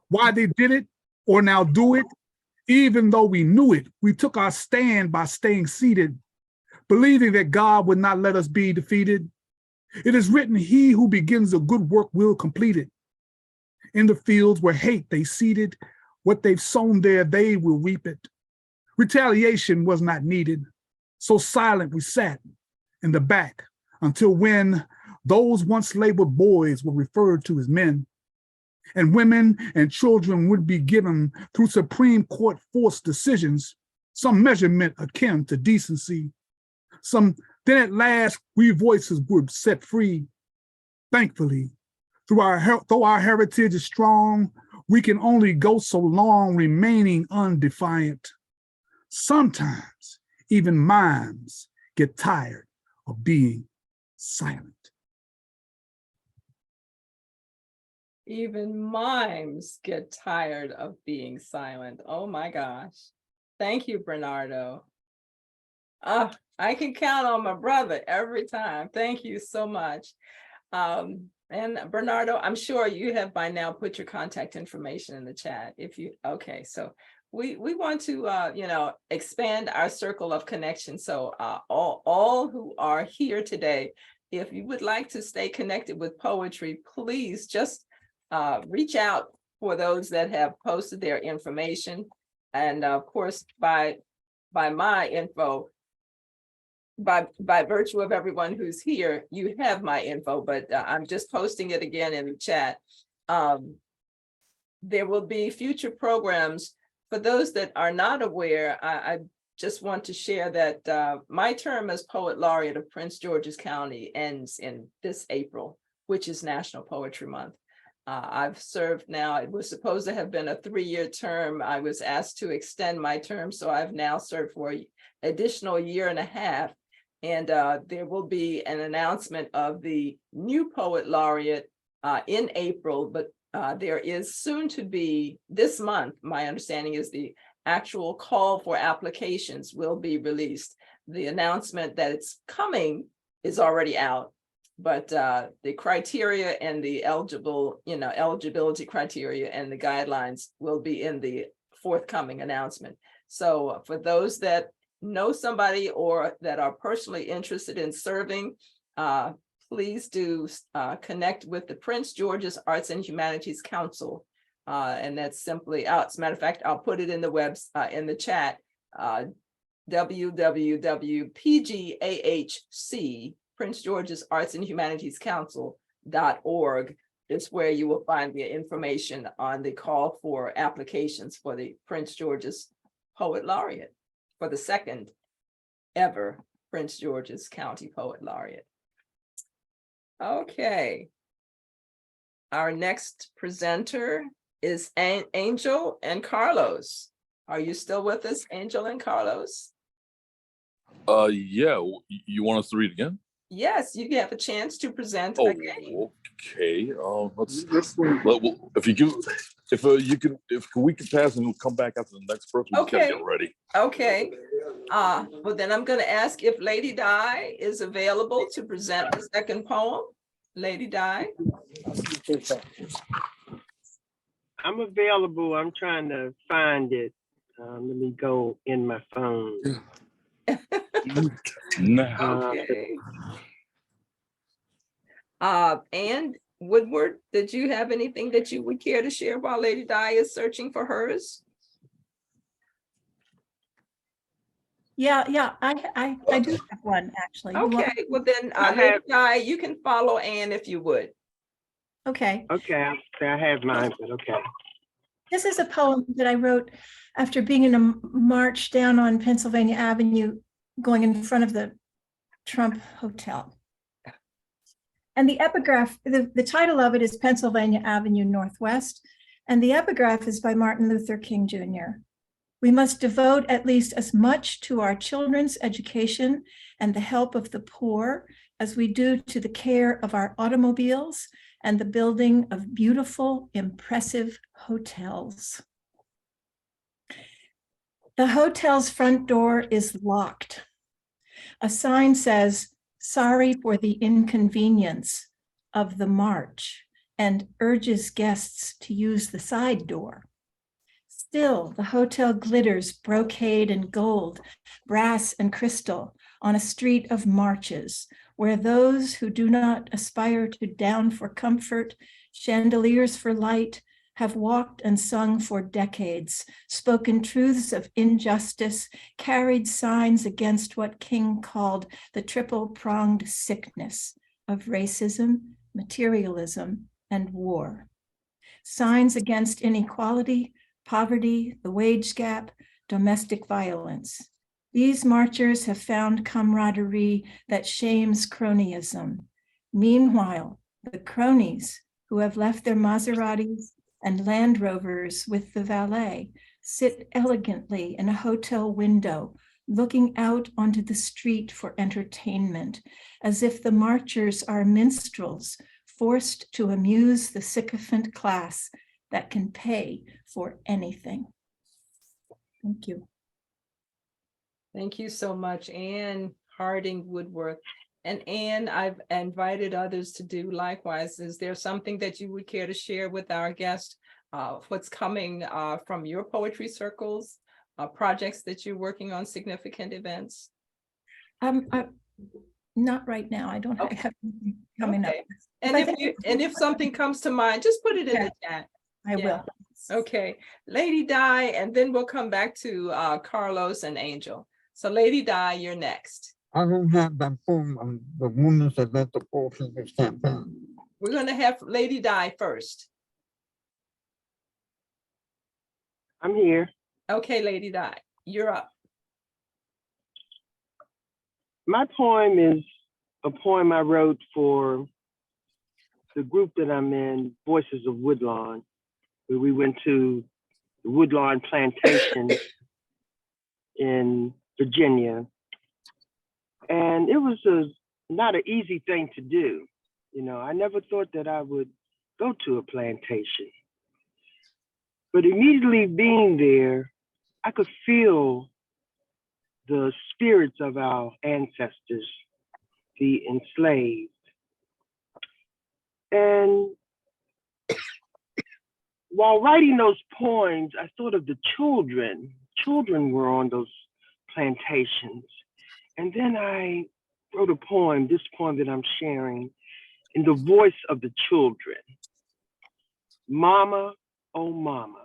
Why they did it or now do it, even though we knew it, we took our stand by staying seated, believing that God would not let us be defeated. It is written, he who begins a good work will complete it. In the fields where hate they seeded, what they've sown there, they will reap it. Retaliation was not needed. So silent we sat in the back until when those once labeled boys were referred to as men, and women and children would be given through Supreme Court forced decisions, some measurement akin to decency. Then at last we voices were set free. Thankfully, though our heritage is strong, we can only go so long remaining undefiant. Sometimes even mimes get tired of being silent. Even mimes get tired of being silent. Oh my gosh. Thank you, Bernardo. I can count on my brother every time. Thank you so much. And Bernardo, I'm sure you have by now put your contact information in the chat. Okay, so we want to expand our circle of connection. So all who are here today, if you would like to stay connected with poetry, please just reach out for those that have posted their information. And of course, by my info, by virtue of everyone who's here, you have my info, but I'm just posting it again in the chat. There will be future programs. For those that are not aware, I just want to share that my term as Poet Laureate of Prince George's County ends in this April, which is National Poetry Month. I've served now, it was supposed to have been a 3-year term. I was asked to extend my term, so I've now served for an additional 1.5 years. And there will be an announcement of the new Poet Laureate in April, but there is soon to be, this month, my understanding is the actual call for applications will be released. The announcement that it's coming is already out, but the criteria and the eligibility criteria and the guidelines will be in the forthcoming announcement. So for those that know somebody or that are personally interested in serving, please do connect with the Prince George's Arts and Humanities Council. And that's simply, as a matter of fact, I'll put it in the in the chat, www.pgahc, Prince George's Arts and Humanities Council.org is where you will find the information on the call for applications for the Prince George's Poet Laureate, for the 2nd ever Prince George's County Poet Laureate. Okay. Our next presenter is Angel and Carlos. Are you still with us, Angel and Carlos? Yeah, you want us to read again? Yes, you have a chance to present again. Okay. If we can pass and we'll come back after the next person. Okay. Get ready. Okay. Well, then I'm going to ask if Lady Di is available to present the second poem. Lady Di. I'm available. I'm trying to find it. Let me go in my phone. Okay. And Woodward, did you have anything that you would care to share while Lady Di is searching for hers? Yeah, I do have one actually. Okay, well then, Lady Di, you can follow Anne if you would. Okay. Okay, I have mine, but okay. This is a poem that I wrote after being in a march down on Pennsylvania Avenue going in front of the Trump Hotel. And the epigraph, the title of it is Pennsylvania Avenue Northwest, and the epigraph is by Martin Luther King Jr. We must devote at least as much to our children's education and the help of the poor as we do to the care of our automobiles and the building of beautiful, impressive hotels. The hotel's front door is locked. A sign says, "Sorry for the inconvenience of the march," and urges guests to use the side door. Still, the hotel glitters brocade and gold, brass and crystal on a street of marches, where those who do not aspire to down for comfort, chandeliers for light, have walked and sung for decades, spoken truths of injustice, carried signs against what King called the triple-pronged sickness of racism, materialism, and war. Signs against inequality, poverty, the wage gap, domestic violence. These marchers have found camaraderie that shames cronyism. Meanwhile, the cronies who have left their Maseratis and Land Rovers with the valet sit elegantly in a hotel window, looking out onto the street for entertainment, as if the marchers are minstrels forced to amuse the sycophant class that can pay for anything. Thank you. Thank you so much, Anne Harding Woodworth. And Anne, I've invited others to do likewise. Is there something that you would care to share with our guest? What's coming from your poetry circles, projects that you're working on, significant events? Not right now. I don't have anything coming up. And if something comes to mind, just put it in the chat. I will. Okay, Lady Di, and then we'll come back to Carlos and Angel. So Lady Di, you're next. I don't have that poem on the women that led the Four Fingers campaign. We're going to have Lady Di first. I'm here. Okay, Lady Di, you're up. My poem is a poem I wrote for the group that I'm in, Voices of Woodlawn, where we went to the Woodlawn Plantation in Virginia. And it was not an easy thing to do. You know, I never thought that I would go to a plantation. But immediately being there, I could feel the spirits of our ancestors, the enslaved. And while writing those poems, I thought of the children. Children were on those plantations. And then I wrote a poem, this poem that I'm sharing, in the voice of the children. Mama, oh mama.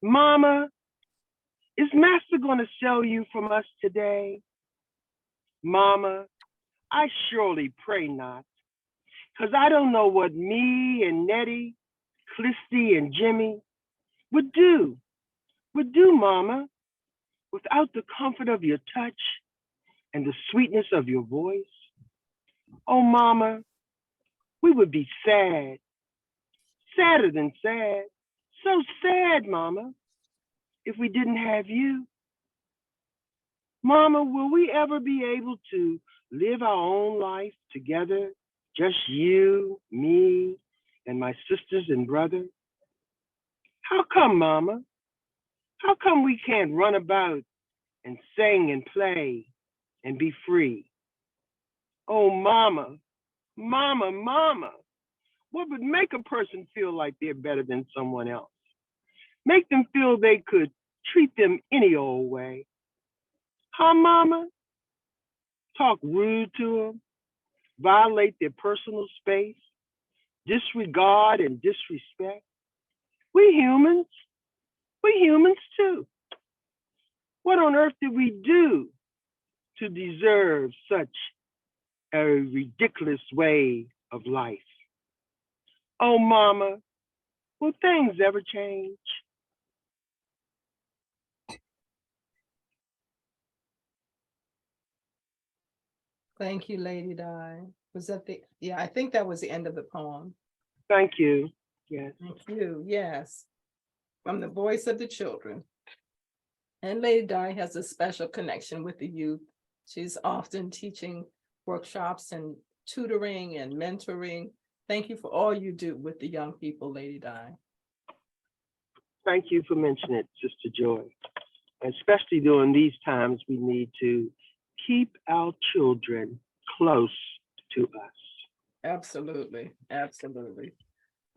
Mama, is Master gonna sell you from us today? Mama, I surely pray not, because I don't know what me and Nettie, Clisty and Jimmy would do, Mama, without the comfort of your touch and the sweetness of your voice. Oh, Mama, we would be sad, sadder than sad, so sad, Mama, if we didn't have you. Mama, will we ever be able to live our own life together, just you, me, and my sisters and brother? How come, Mama? How come we can't run about and sing and play and be free? Oh, Mama, Mama, Mama, what would make a person feel like they're better than someone else? Make them feel they could treat them any old way. Huh, Mama? Talk rude to them, violate their personal space, disregard and disrespect. We humans too. What on earth did we do to deserve such a ridiculous way of life? Oh, Mama, will things ever change? Thank you, Lady Di. Was that yeah, I think that was the end of the poem. Thank you. Yes. Thank you, yes. From the voice of the children. And Lady Di has a special connection with the youth. She's often teaching workshops and tutoring and mentoring. Thank you for all you do with the young people, Lady Di. Thank you for mentioning it, Sister Joy. Especially during these times, we need to keep our children close to us. Absolutely, absolutely.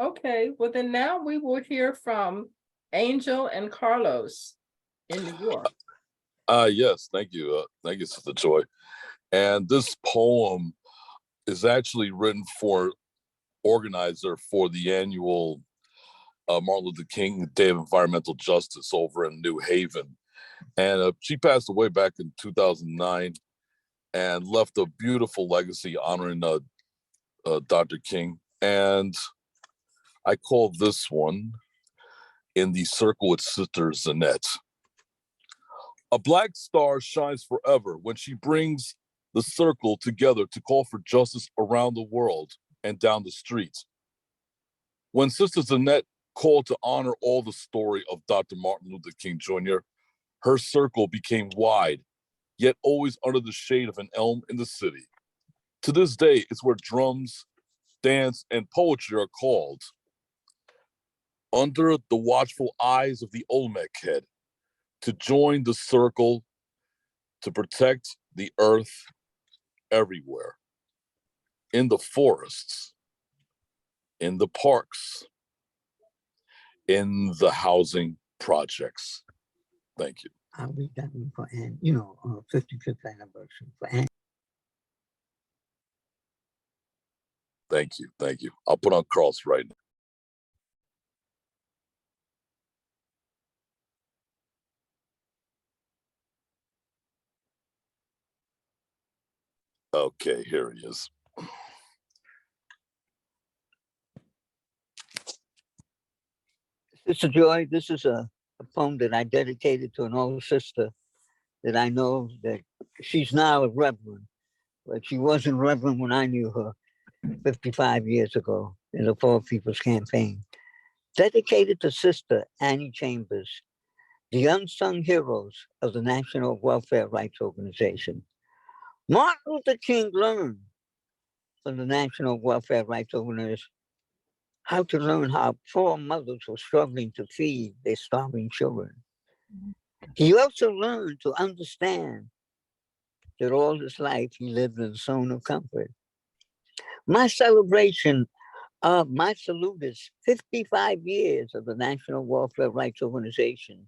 Okay, well then now we will hear from Angel and Carlos in New York. Yes, thank you, Sister Joy. And this poem is actually written for organizer for the annual Martin Luther King Day of Environmental Justice over in New Haven. And she passed away back in 2009 and left a beautiful legacy honoring Dr. King. And I call this one In the Circle with Sister Zanette. A black star shines forever when she brings the circle together to call for justice around the world and down the streets. When Sister Zanette called to honor all the story of Dr. Martin Luther King Jr., her circle became wide, yet always under the shade of an elm in the city. To this day, it's where drums, dance, and poetry are called. Under the watchful eyes of the Olmec head, to join the circle, to protect the earth everywhere, in the forests, in the parks, in the housing projects. Thank you. I'll read that one for Anne, 55th anniversary for Anne. Thank you, thank you. I'll put on cross right now. Okay, here he is. Sister Joy, this is a poem that I dedicated to an old sister that I know that she's now a reverend, but she wasn't reverend when I knew her 55 years ago in the Poor People's Campaign. Dedicated to Sister Annie Chambers, the unsung heroes of the National Welfare Rights Organization. Martin Luther King learned from the National Welfare Rights Organization how to learn how poor mothers were struggling to feed their starving children. He also learned to understand that all his life he lived in a zone of comfort. My celebration of my salute is 55 years of the National Welfare Rights Organization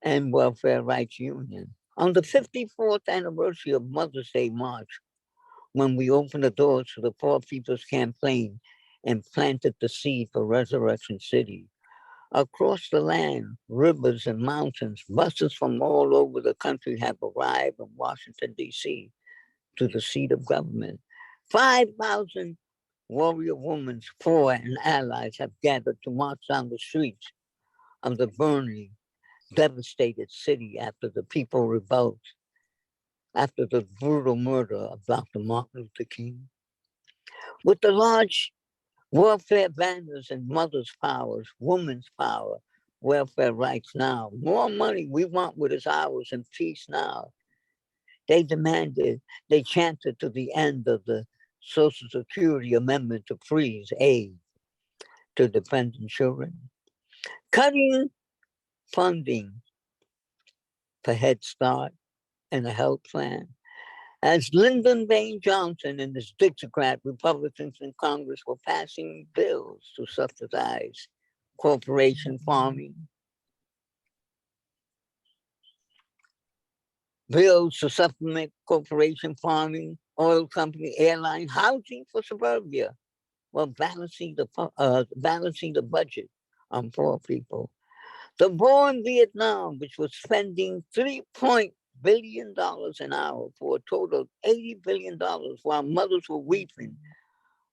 and Welfare Rights Union. On the 54th anniversary of Mother's Day March, when we opened the doors to the Poor People's Campaign and planted the seed for Resurrection City. Across the land, rivers and mountains, buses from all over the country have arrived in Washington, D.C. to the seat of government. 5,000 warrior women, poor and allies have gathered to march down the streets of the burning, devastated city after the people revolt, after the brutal murder of Dr. Martin Luther King. With the large welfare banners and mothers' powers, women's power, welfare rights now, more money we want what is ours and peace now. They demanded, they chanted to the end of the Social Security Amendment to freeze aid to dependent children. Cutting funding for Head Start and a health plan. As Lyndon Baines Johnson and his Dixiecrat Republicans in Congress were passing bills to subsidize corporation farming, bills to supplement corporation farming, oil company, airline, housing for suburbia, while balancing the budget on poor people. The war in Vietnam, which was spending $3 billion an hour for a total of $80 billion, while mothers were weeping,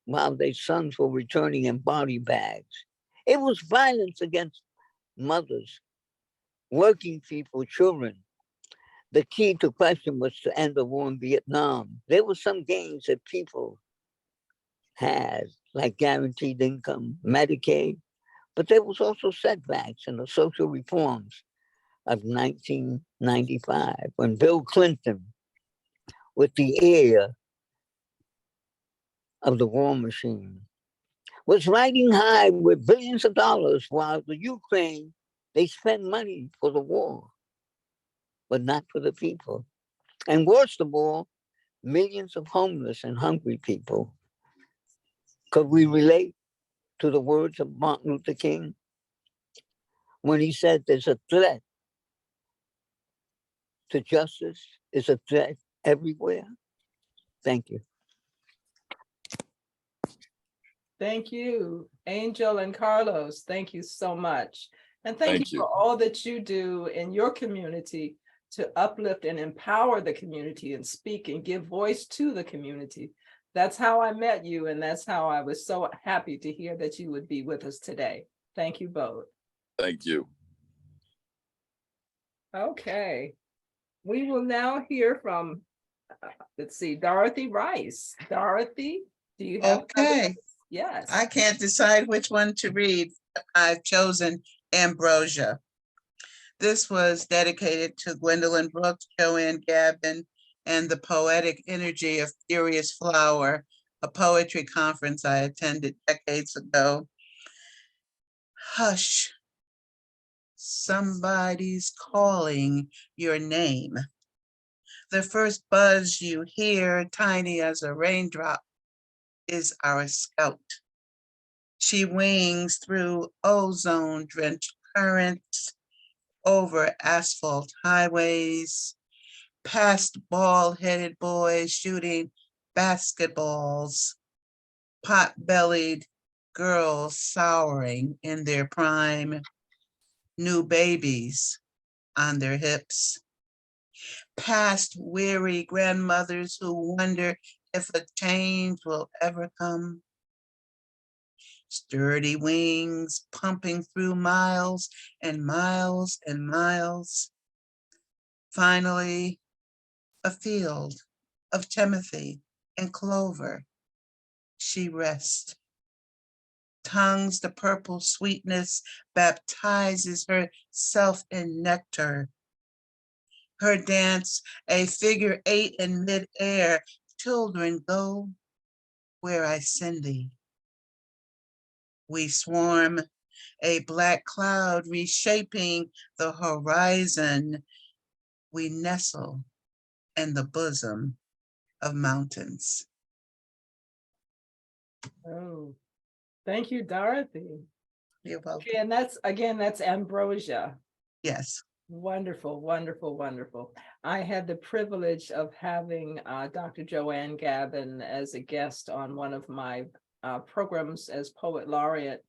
while their sons were returning in body bags. It was violence against mothers, working people, children. the key to question was to end the war in Vietnam. There were some gains that people had, like guaranteed income, Medicaid, but there was also setbacks in the social reforms of 1995 when Bill Clinton, with the ear of the war machine, was riding high with billions of dollars, while the Ukraine, they spend money for the war, but not for the people. And worst of all, millions of homeless and hungry people. Could we relate to the words of Martin Luther King when he said there's a threat to justice, is a threat everywhere? Thank you. Thank you, Angel and Carlos. Thank you so much. And thank you for all that you do in your community to uplift and empower the community and speak and give voice to the community. That's how I met you, and that's how I was so happy to hear that you would be with us today. Thank you both. Thank you. Okay. We will now hear from, let's see, Dorothy Rice. Dorothy, do you have? Okay. Yes. I can't decide which one to read. I've chosen Ambrosia. This was dedicated to Gwendolyn Brooks, Joanne Gavin, and the poetic energy of Furious Flower, a poetry conference I attended decades ago. Hush, somebody's calling your name. The first buzz you hear, tiny as a raindrop, is our scout. She wings through ozone-drenched currents, over asphalt highways, past bald-headed boys shooting basketballs, pot-bellied girls souring in their prime, new babies on their hips, past weary grandmothers who wonder if a change will ever come. Sturdy wings pumping through miles and miles and miles. Finally, a field of Timothy and clover. She rests. Tongues the purple sweetness, baptizes herself in nectar. Her dance, a figure 8 in midair. Children, go where I send thee. We swarm, a black cloud reshaping the horizon. We nestle in the bosom of mountains. Oh, thank you, Dorothy. You're welcome. Okay, and that's, again, that's Ambrosia. Yes. Wonderful, wonderful, wonderful. I had the privilege of having Dr. Joanne Gavin as a guest on one of my programs as Poet Laureate.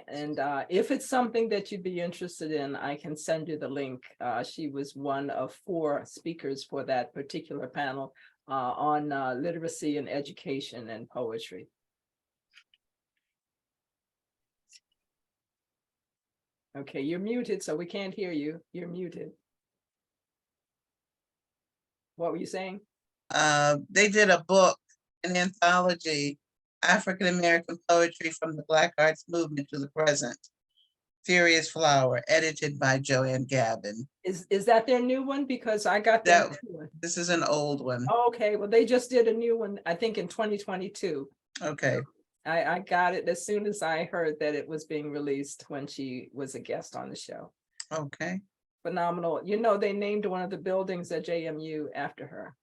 And if it's something that you'd be interested in, I can send you the link. She was one of 4 speakers for that particular panel on literacy and education and poetry. Okay, you're muted, so we can't hear you. You're muted. What were you saying? They did a book, an anthology, African-American poetry from the Black Arts Movement to the present. Furious Flower, edited by Joanne Gavin. Is that their new one? Because I got that. This is an old one. Oh, okay, well, they just did a new one, I think in 2022. Okay. I got it as soon as I heard that it was being released when she was a guest on the show. Okay. Phenomenal. You know, they named one of the buildings at JMU after her.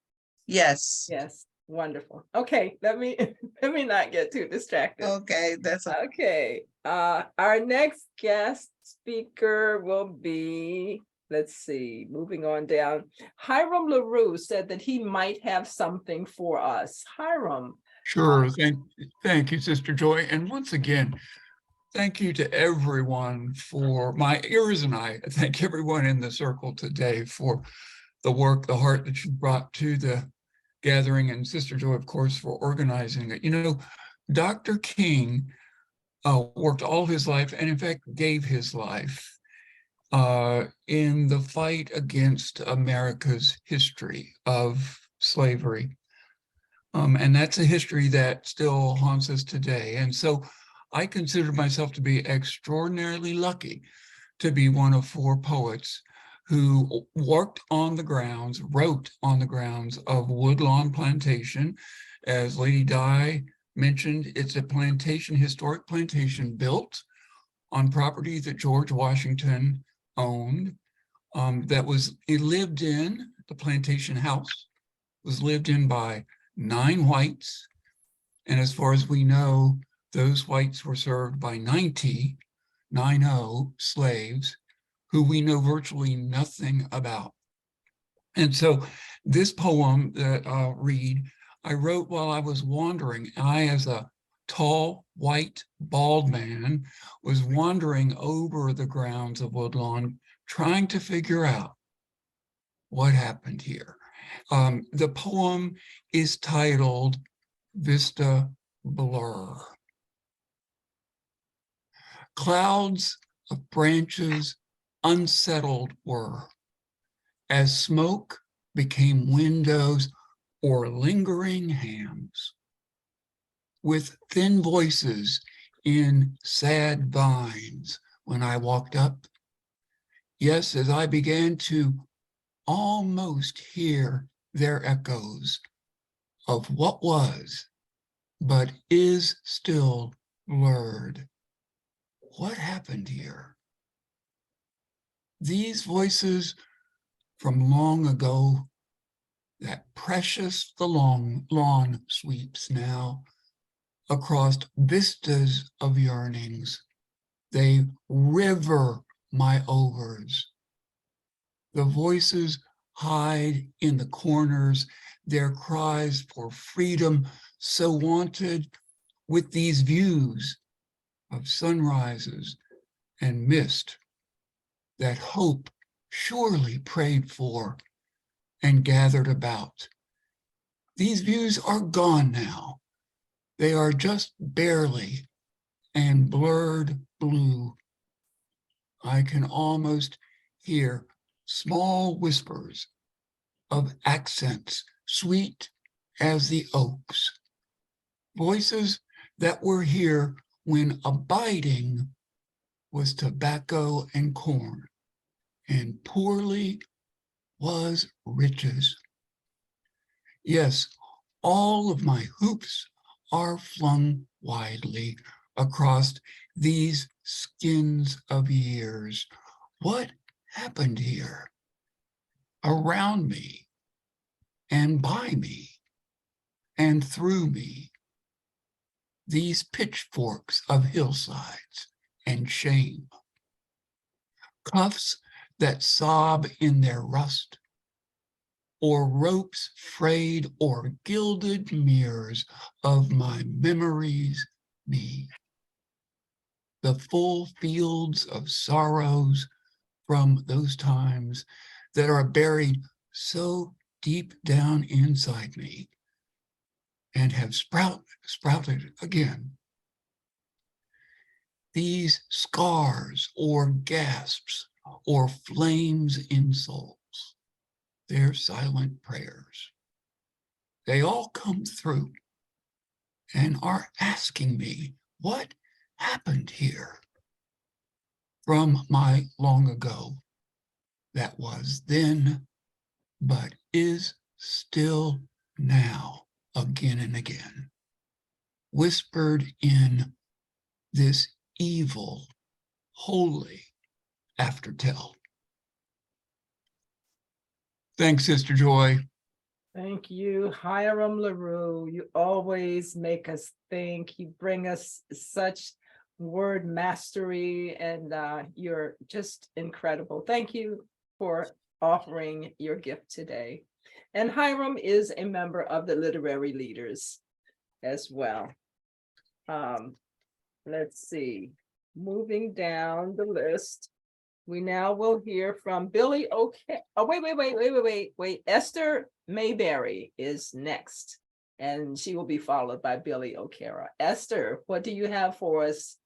Yes. Yes. Wonderful. Okay, let me not get too distracted. Okay, that's okay. Our next guest speaker will be, let's see, moving on down. Hiram LaRue said that he might have something for us. Hiram. Sure. Thank you, Sister Joy. And once again, thank you to everyone for my ears, and I thank everyone in the circle today for the work, the heart that you brought to the gathering, and Sister Joy, of course, for organizing it. You know, Dr. King worked all his life, and in fact, gave his life in the fight against America's history of slavery. And that's a history that still haunts us today. And so I consider myself to be extraordinarily lucky to be one of 4 poets who worked on the grounds, wrote on the grounds of Woodlawn Plantation. As Lady Di mentioned, it's a plantation, historic plantation built on property that George Washington owned, that was lived in. The plantation house was lived in by 9 whites. And as far as we know, those whites were served by 90 slaves who we know virtually nothing about. And so this poem that I'll read, I wrote while I was wandering. I, as a tall, white, bald man, was wandering over the grounds of Woodlawn, trying to figure out what happened here. The poem is titled Vista Blur. Clouds of branches unsettled were, as smoke became windows or lingering hands, with thin voices in sad vines when I walked up. Yes, as I began to almost hear their echoes of what was, but is still blurred. What happened here? These voices from long ago, that precious the lawn sweeps now across vistas of yearnings. They river my overs. The voices hide in the corners, their cries for freedom so wanted, with these views of sunrises and mist that hope surely prayed for and gathered about. These views are gone now. They are just barely and blurred blue. I can almost hear small whispers of accents sweet as the oaks, voices that were here when abiding was tobacco and corn, and poorly was riches. Yes, all of my hoops are flung widely across these skins of years. What happened here? Around me, and by me, and through me, these pitchforks of hillsides and shame, cuffs that sob in their rust, or ropes frayed or gilded mirrors of my memories me. The full fields of sorrows from those times that are buried so deep down inside me and have sprouted again. These scars or gasps or flames in souls, their silent prayers, they all come through and are asking me, what happened here from my long ago that was then, but is still now, again and again, whispered in this evil, holy aftertell. Thanks, Sister Joy. Thank you, Hiram LaRue. You always make us think. You bring us such word mastery, and you're just incredible. Thank you for offering your gift today. And Hiram is a member of the Literary Leaders as well. Let's see, moving down the list. We now will hear from Billy O'Carroll. Oh, wait. Esther Mayberry is next, and she will be followed by Billy O'Carroll. Esther, what do you have for us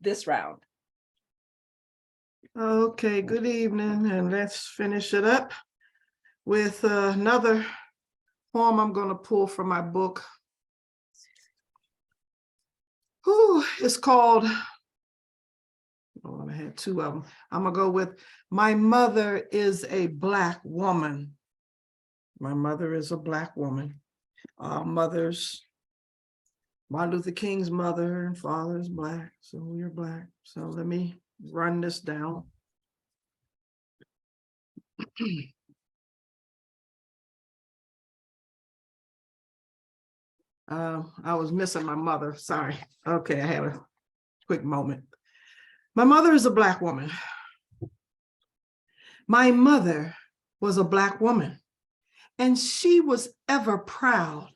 this round? Okay, good evening, and let's finish it up with another poem I'm going to pull from my book. It's called, oh, I had two of them. I'm going to go with My Mother is a Black Woman. My mother is a Black woman. Our mothers, Martin Luther King's mother and father is Black, so we're Black. So let me run this down. I was missing my mother, sorry. Okay, I had a quick moment. My mother is a Black woman. My mother was a Black woman, and she was ever proud.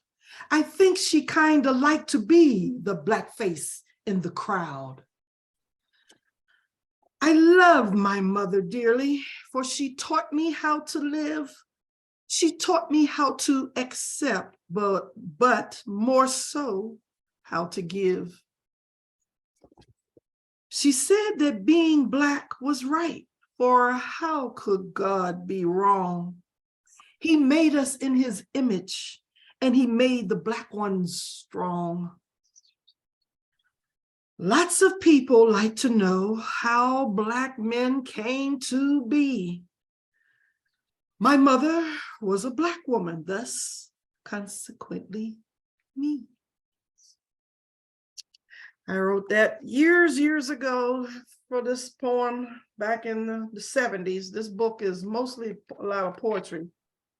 I think she kind of liked to be the Black face in the crowd. I love my mother dearly, for she taught me how to live. She taught me how to accept, but more so, how to give. She said that being Black was right, for how could God be wrong? He made us in his image, and he made the Black ones strong. Lots of people like to know how Black men came to be. My mother was a Black woman, thus, consequently, me. I wrote that years ago for this poem back in the 70s. This book is mostly a lot of poetry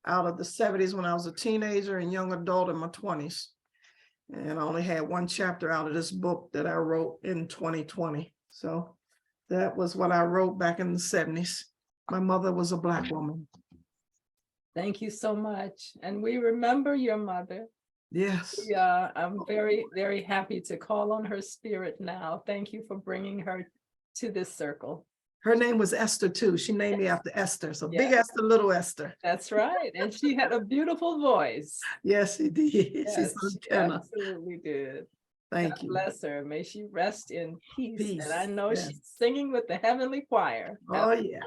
out of the 70s when I was a teenager and young adult in my 20s. And I only had one chapter out of this book that I wrote in 2020. So that was what I wrote back in the 70s. My mother was a Black woman. Thank you so much. And we remember your mother. Yes. Yeah, I'm very happy to call on her spirit now. Thank you for bringing her to this circle. Her name was Esther too. She named me after Esther. So Yes. Big Esther, Little Esther. That's right. And she had a beautiful voice. Yes, she did. Yes, She's she tenor. absolutely did. Thank God you. bless her. May she rest in peace. Peace, And I know yes. she's singing with the heavenly choir. Oh, yeah.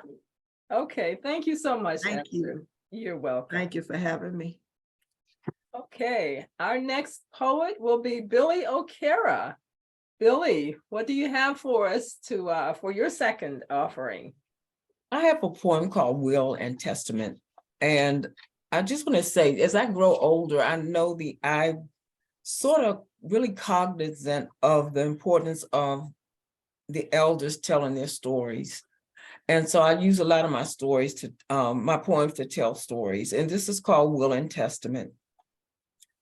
Okay, thank you so much. Thank Esther. you. You're welcome. Thank you for having me. Okay, our next poet will be Billy O'Cara. Billy, what do you have for us to for your second offering? I have a poem called Will and Testament. And I just want to say, as I grow older, I know I sort of really cognizant of the importance of the elders telling their stories. And so I use a lot of my stories my poems to tell stories. And this is called Will and Testament.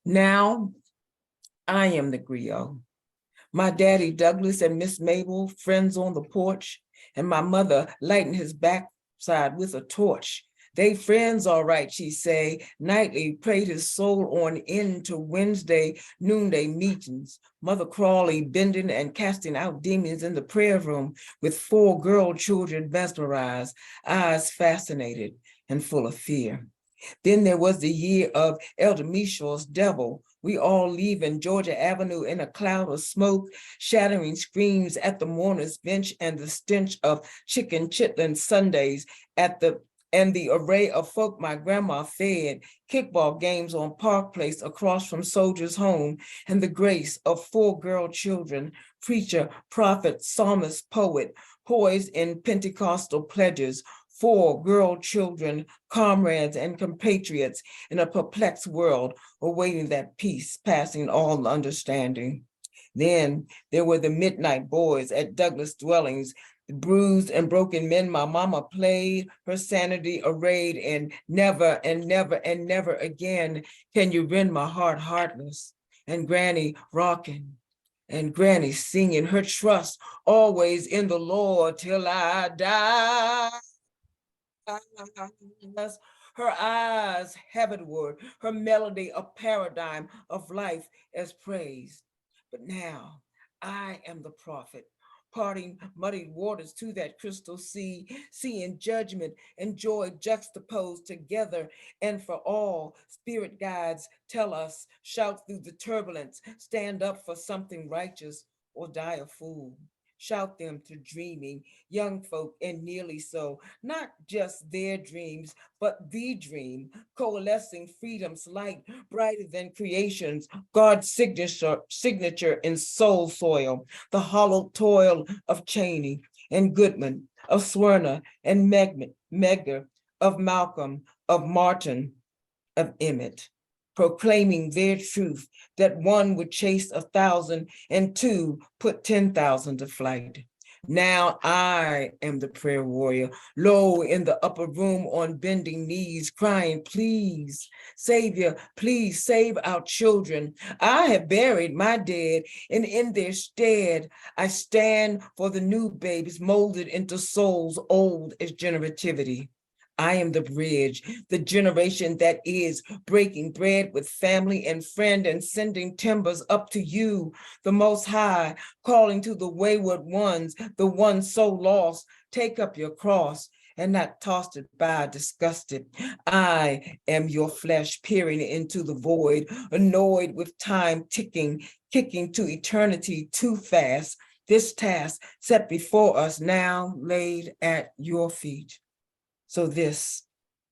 Now, I am the griot. My daddy Douglas and Miss Mabel, friends on the porch, and my mother lighting his backside with a torch. They friends all right, she say, nightly prayed his soul on into Wednesday noonday meetings. Mother Crawley bending and casting out demons in the prayer room with 4 girl children mesmerized, eyes fascinated and full of fear. Then there was the year of Elder Mishaw's devil. We all leaving Georgia Avenue in a cloud of smoke, shattering screams at the mourner's bench and the stench of chicken chitlin Sundays and the array of folk my grandma fed, kickball games on Park Place across from Soldier's Home, and the grace of 4 girl children, preacher, prophet, psalmist, poet, poised in Pentecostal pledges, 4 girl children, comrades and compatriots in a perplexed world, awaiting that peace passing all understanding. Then there were the midnight boys at Douglas dwellings, the bruised and broken men my mama played, her sanity arrayed in never and never and never again can you rend my heart heartless. And Granny rocking, and Granny singing her trust always in the Lord till I die. Her eyes heavenward, her melody a paradigm of life as praise. But now I am the prophet, parting muddied waters to that crystal sea, seeing judgment and joy juxtaposed together. And for all, spirit guides tell us, shout through the turbulence, stand up for something righteous or die a fool. shout them to dreaming, young folk and nearly so, not just their dreams, but the dream, coalescing freedom's light, brighter than creation's, God's signature in soul soil, the hollow toil of Cheney and Goodman, of Swerner and Megger, of Malcolm, of Martin, of Emmett, proclaiming their truth that one would chase 1,000 and two put 10,000 to flight. Now I am the prayer warrior, low in the upper room on bending knees, crying, please, Savior, please save our children. I have buried my dead, and in their stead, I stand for the new babies molded into souls old as generativity. I am the bridge, the generation that is breaking bread with family and friend and sending timbers up to you, the Most High, calling to the wayward ones, the ones so lost, take up your cross and not tossed it by disgusted. I am your flesh peering into the void, annoyed with time ticking, kicking to eternity too fast. This task set before us now laid at your feet. So this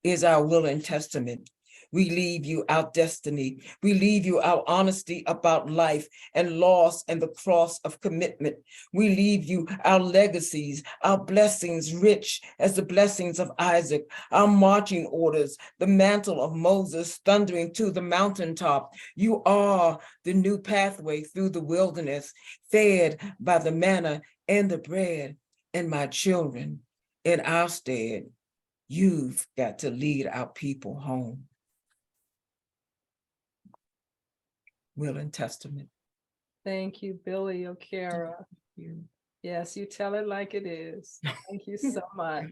is our will and testament. We leave you our destiny. We leave you our honesty about life and loss and the cross of commitment. We leave you our legacies, our blessings rich as the blessings of Isaac, our marching orders, the mantle of Moses thundering to the mountaintop. You are the new pathway through the wilderness, fed by the manna and the bread. And my children, in our stead, you've got to lead our people home. Will and testament. Thank you, Billy O'Cara. Yes, you tell it like it is. Thank you so much.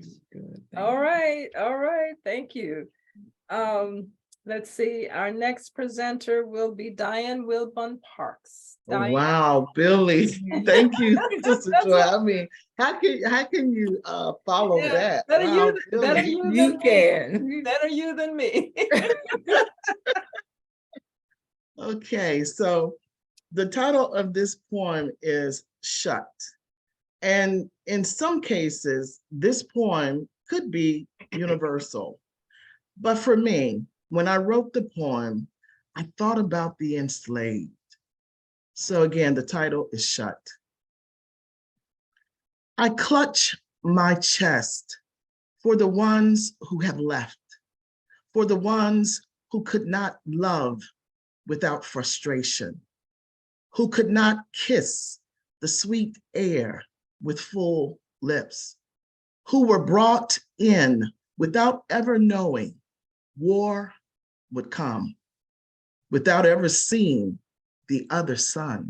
All right, thank you. Let's see, our next presenter will be Diane Wilburn Parks. Diane. Wow, Billy, thank you, Sister Joy. I mean, how can you follow that? Better Wow, you, better Billy. you than me. Better you than me. Okay, so the title of this poem is Shut. And in some cases, this poem could be universal. But for me, when I wrote the poem, I thought about the enslaved. So again, the title is Shut. I clutch my chest for the ones who have left, for the ones who could not love without frustration, who could not kiss the sweet air with full lips, who were brought in without ever knowing war would come, without ever seeing the other sun.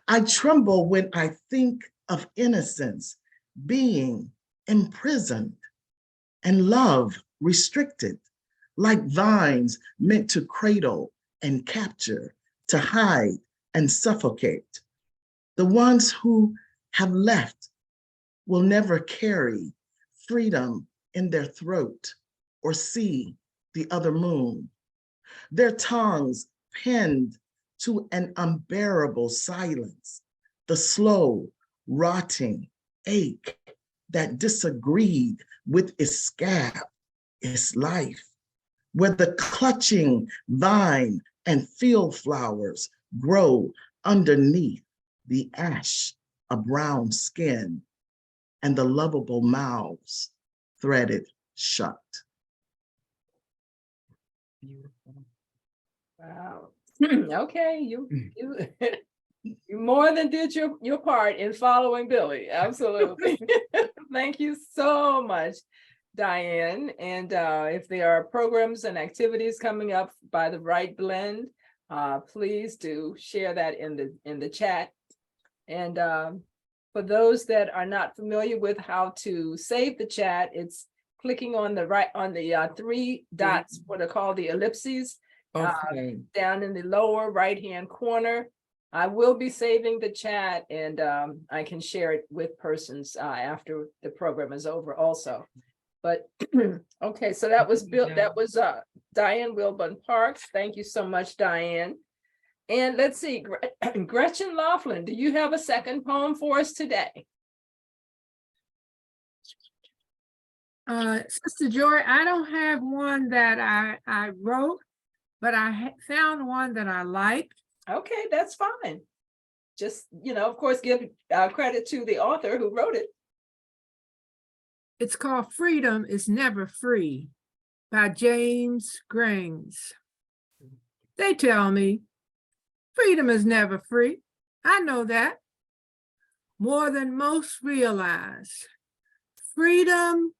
I tremble when I think of innocence being imprisoned and love restricted, like vines meant to cradle and capture, to hide and suffocate. The ones who have left will never carry freedom in their throat or see the other moon. Their tongues pinned to an unbearable silence, the slow, rotting ache that disagreed with its scab, its life, where the clutching vine and field flowers grow underneath the ash of brown skin and the lovable mouths threaded shut. Beautiful. Wow. Okay, you more than did your part in following Billy. Absolutely. Thank you so much, Diane. And if there are programs and activities coming up by the Right Blend, please do share that in the chat. And for those that are not familiar with how to save the chat, it's clicking on the three dots, what are called the ellipses, down in the lower right-hand corner. I will be saving the chat, and I can share it with persons after the program is over also. But okay, so that was Diane Wilburn Parks. Thank you so much, Diane. And let's see, Gretchen Laughlin, do you have a second poem for us today? Sister Joy, I don't have one that I wrote, but I found one that I like. Okay, that's fine. Just, of course, give credit to the author who wrote it. It's called Freedom is Never Free by James Grains. They tell me freedom is never free. I know that. More than most realize, freedom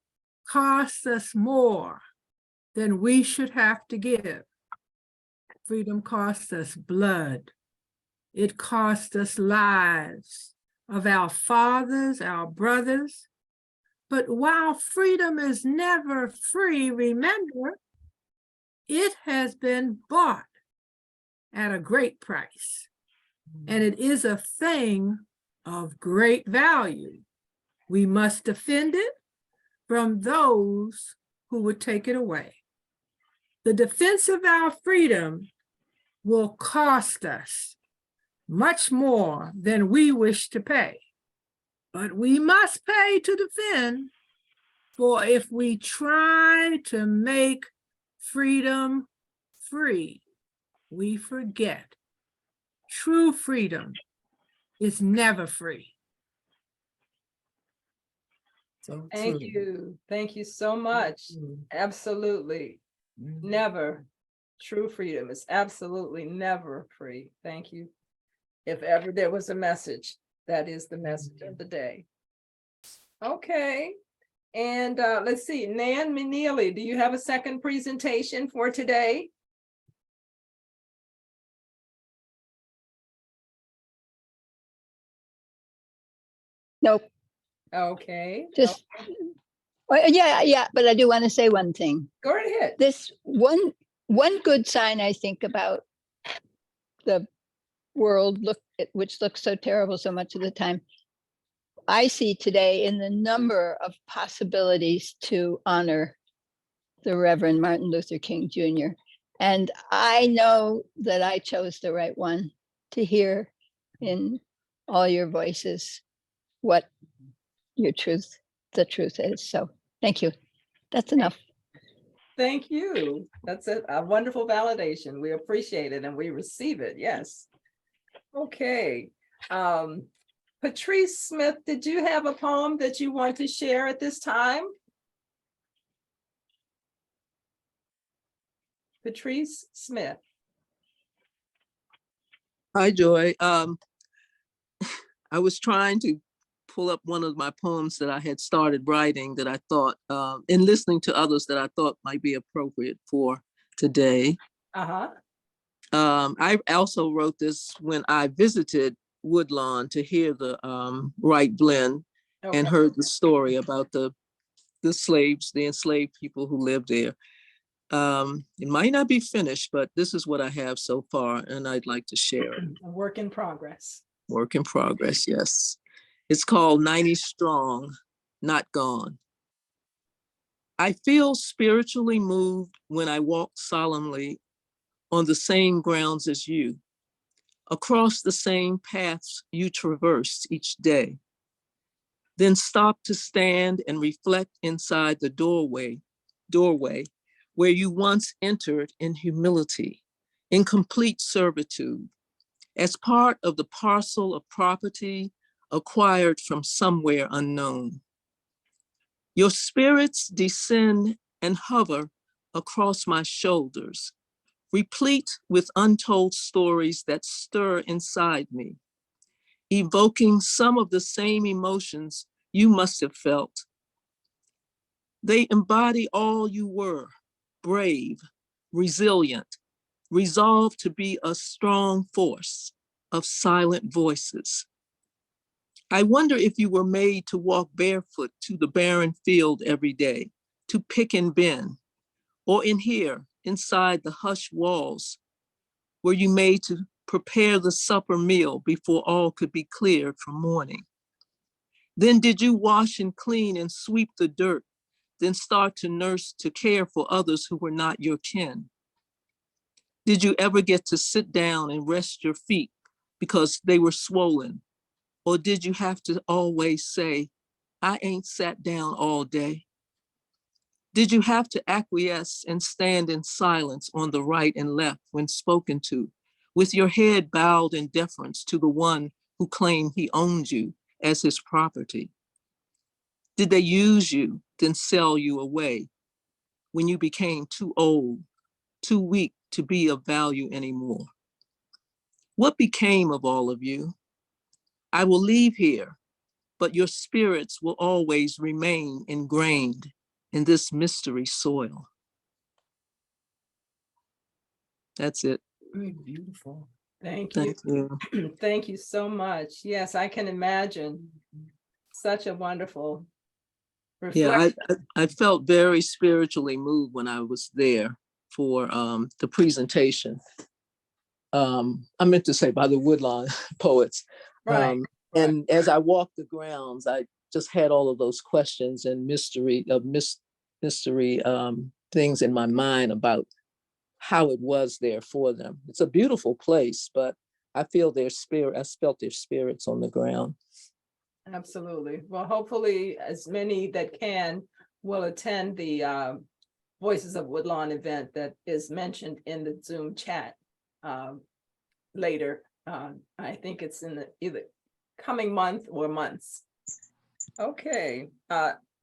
costs us more than we should have to give. Freedom costs us blood. It costs us lives of our fathers, our brothers. But while freedom is never free, remember, it has been bought at a great price. And it is a thing of great value. We must defend it from those who would take it away. The defense of our freedom will cost us much more than we wish to pay. But we must pay to defend, for if we try to make freedom free, we forget. True freedom is never free. Thank you. Thank you so much. Absolutely. Never. True freedom is absolutely never free. Thank you. If ever there was a message, that is the message of the day. Okay. And let's see, Nan Meneely, do you have a second presentation for today? Nope. Okay. Just, well, yeah, but I do want to say one thing. Go right ahead. This one good sign I think about the world which looks so terrible so much of the time, I see today in the number of possibilities to honor the Reverend Martin Luther King Jr. And I know that I chose the right one to hear in all your voices what the truth is. So thank you. That's enough. Thank you. That's a wonderful validation. We appreciate it and we receive it. Yes. Okay. Patrice Smith, did you have a poem that you want to share at this time? Patrice Smith. Hi, Joy. I was trying to pull up one of my poems that I had started writing that I thought, in listening to others that I thought might be appropriate for today. I also wrote this when I visited Woodlawn to hear the right blend and heard the story about the slaves, the enslaved people who lived there. It might not be finished, but this is what I have so far, and I'd like to share it. A work in progress. Work in progress, yes. It's called 90 Strong, Not Gone. I feel spiritually moved when I walk solemnly on the same grounds as you, across the same paths you traverse each day. Then stop to stand and reflect inside the doorway where you once entered in humility, in complete servitude, as part of the parcel of property acquired from somewhere unknown. Your spirits descend and hover across my shoulders, replete with untold stories that stir inside me, evoking some of the same emotions you must have felt. They embody all you were, brave, resilient, resolved to be a strong force of silent voices. I wonder if you were made to walk barefoot to the barren field every day, to pick and bend, or in here, inside the hushed walls, were you made to prepare the supper meal before all could be cleared for morning? Then did you wash and clean and sweep the dirt, then start to nurse, to care for others who were not your kin? Did you ever get to sit down and rest your feet because they were swollen? Or did you have to always say, I ain't sat down all day? Did you have to acquiesce and stand in silence on the right and left when spoken to, with your head bowed in deference to the one who claimed he owned you as his property? Did they use you, then sell you away when you became too old, too weak to be of value anymore? What became of all of you? I will leave here, but your spirits will always remain ingrained in this mystery soil. That's it. Very beautiful. Thank you. Thank you. Thank you so much. Yes, I can imagine such a wonderful Yeah, reflection. I felt very spiritually moved when I was there for the presentation. I meant to say by the Woodlawn poets. Right. And as I walked the grounds, I just had all of those questions and mystery things in my mind about how it was there for them. It's a beautiful place, but I feel their spirit. I felt their spirits on the ground. Absolutely. Well, hopefully as many that can will attend the Voices of Woodlawn event that is mentioned in the Zoom chat later. I think it's in the either coming month or months. Okay.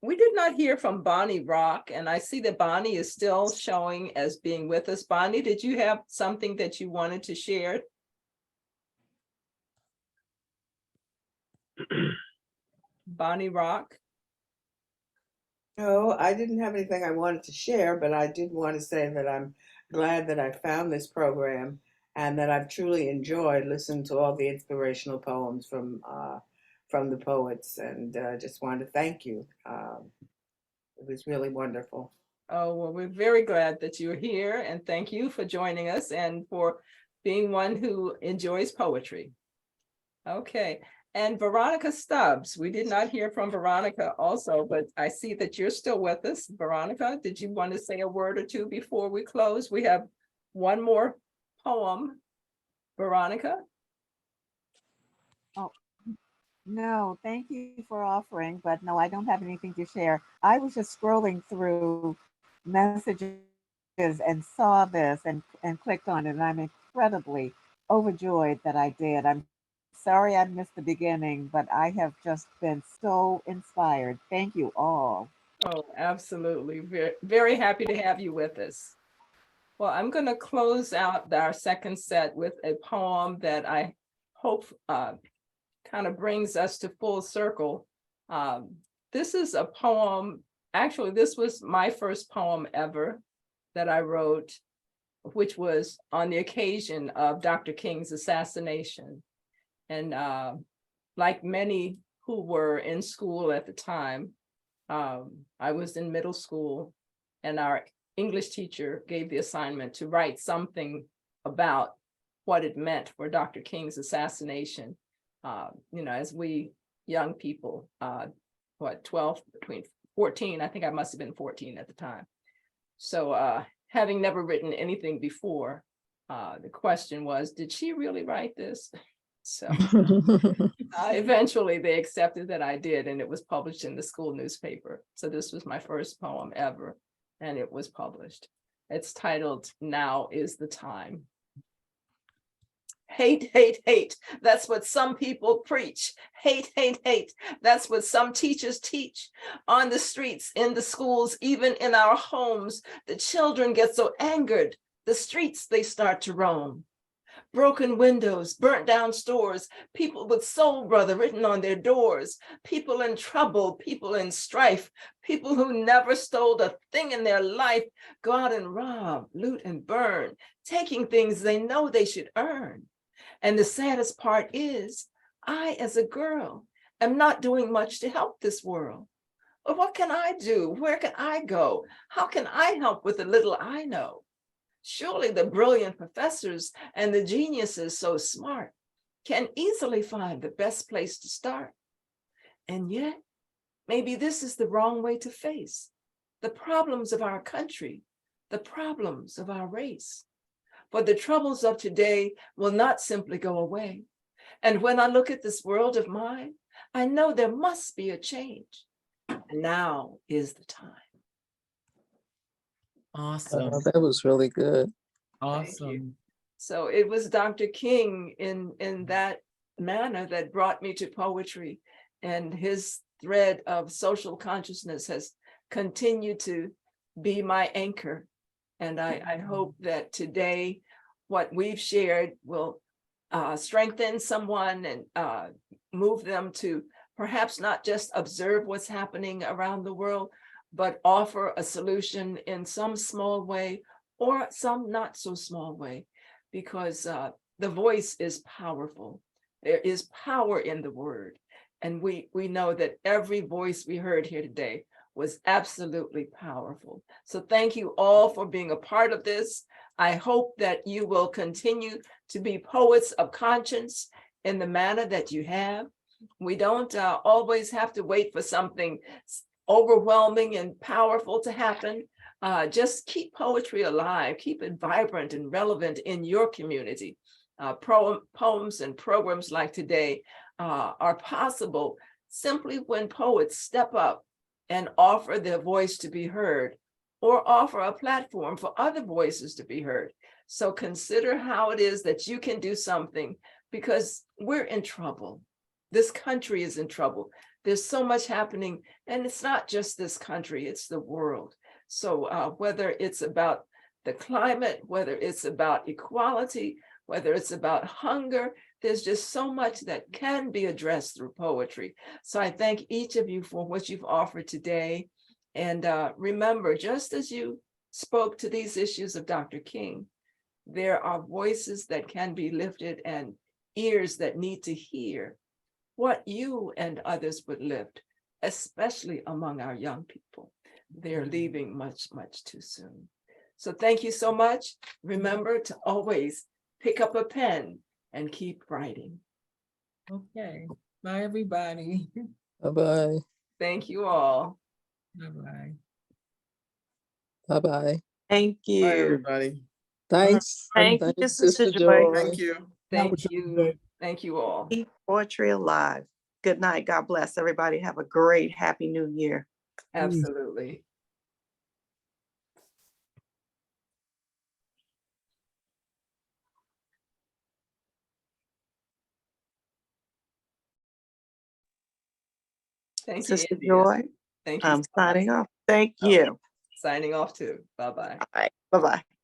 We did not hear from Bonnie Rock, and I see that Bonnie is still showing as being with us. Bonnie, did you have something that you wanted to share? Bonnie Rock. No, I didn't have anything I wanted to share, but I did want to say that I'm glad that I found this program and that I've truly enjoyed listening to all the inspirational poems from the poets, and just wanted to thank you. It was really wonderful. Oh, well, we're very glad that you're here, and thank you for joining us and for being one who enjoys poetry. Okay, and Veronica Stubbs, we did not hear from Veronica also, but I see that you're still with us. Veronica, did you want to say a word or two before we close? We have one more poem. Veronica? Oh, no, thank you for offering, but no, I don't have anything to share. I was just scrolling through messages and saw this and clicked on it, and I'm incredibly overjoyed that I did. I'm sorry I missed the beginning, but I have just been so inspired. Thank you all. Oh, absolutely. Very, very happy to have you with us. Well, I'm going to close out our second set with a poem that I hope kind of brings us to full circle. This is a poem, actually, this was my first poem ever that I wrote, which was on the occasion of Dr. King's assassination. And like many who were in school at the time, I was in middle school, and our English teacher gave the assignment to write something about what it meant for Dr. King's assassination. As we young people, 12, between 14, I think I must have been 14 at the time. So having never written anything before, the question was, did she really write this? So eventually they accepted that I did, and it was published in the school newspaper. So this was my first poem ever, and it was published. It's titled, Now is the Time. Hate, hate, hate. That's what some people preach. Hate, hate, hate. That's what some teachers teach. On the streets, in the schools, even in our homes, the children get so angered, the streets they start to roam. Broken windows, burnt down stores, people with soul brother written on their doors, people in trouble, people in strife, people who never stole a thing in their life, go out and rob, loot and burn, taking things they know they should earn. And the saddest part is, I, as a girl, am not doing much to help this world. But what can I do? Where can I go? How can I help with the little I know? Surely the brilliant professors and the geniuses so smart can easily find the best place to start. And yet, maybe this is the wrong way to face the problems of our country, the problems of our race. for the troubles of today will not simply go away. And when I look at this world of mine, I know there must be a change. And now is the time. Awesome. Oh, that was really good. Awesome. So it was Dr. King in that manner that brought me to poetry, and his thread of social consciousness has continued to be my anchor. And I hope that today what we've shared will strengthen someone and move them to perhaps not just observe what's happening around the world, but offer a solution in some small way or some not so small way, because the voice is powerful. There is power in the word. And we know that every voice we heard here today was absolutely powerful. So thank you all for being a part of this. I hope that you will continue to be poets of conscience in the manner that you have. We don't always have to wait for something overwhelming and powerful to happen. Just keep poetry alive, keep it vibrant and relevant in your community. Poems and programs like today are possible simply when poets step up and offer their voice to be heard, or offer a platform for other voices to be heard. So consider how it is that you can do something, because we're in trouble. This country is in trouble. There's so much happening, and it's not just this country, it's the world. So whether it's about the climate, whether it's about equality, whether it's about hunger, there's just so much that can be addressed through poetry. So I thank each of you for what you've offered today. And remember, just as you spoke to these issues of Dr. King, there are voices that can be lifted and ears that need to hear what you and others would lift, especially among our young people. They're leaving much, much too soon. So thank you so much. Remember to always pick up a pen and keep writing. Okay. Bye, everybody. Bye-bye. Thank you all. Bye-bye. Bye-bye. Thank Bye, you. everybody. Thanks. Thank you, Thanks, Sister Sister Joy. Joy. Thank you. Thank you. Thank you all. Keep poetry alive. Good night. God bless everybody. Have a great, happy new year. Absolutely. Thank you, Sister India. Joy, Thank you. I'm so much. signing off. Thank Oh, you. signing off too. Bye-bye. All right. Bye-bye.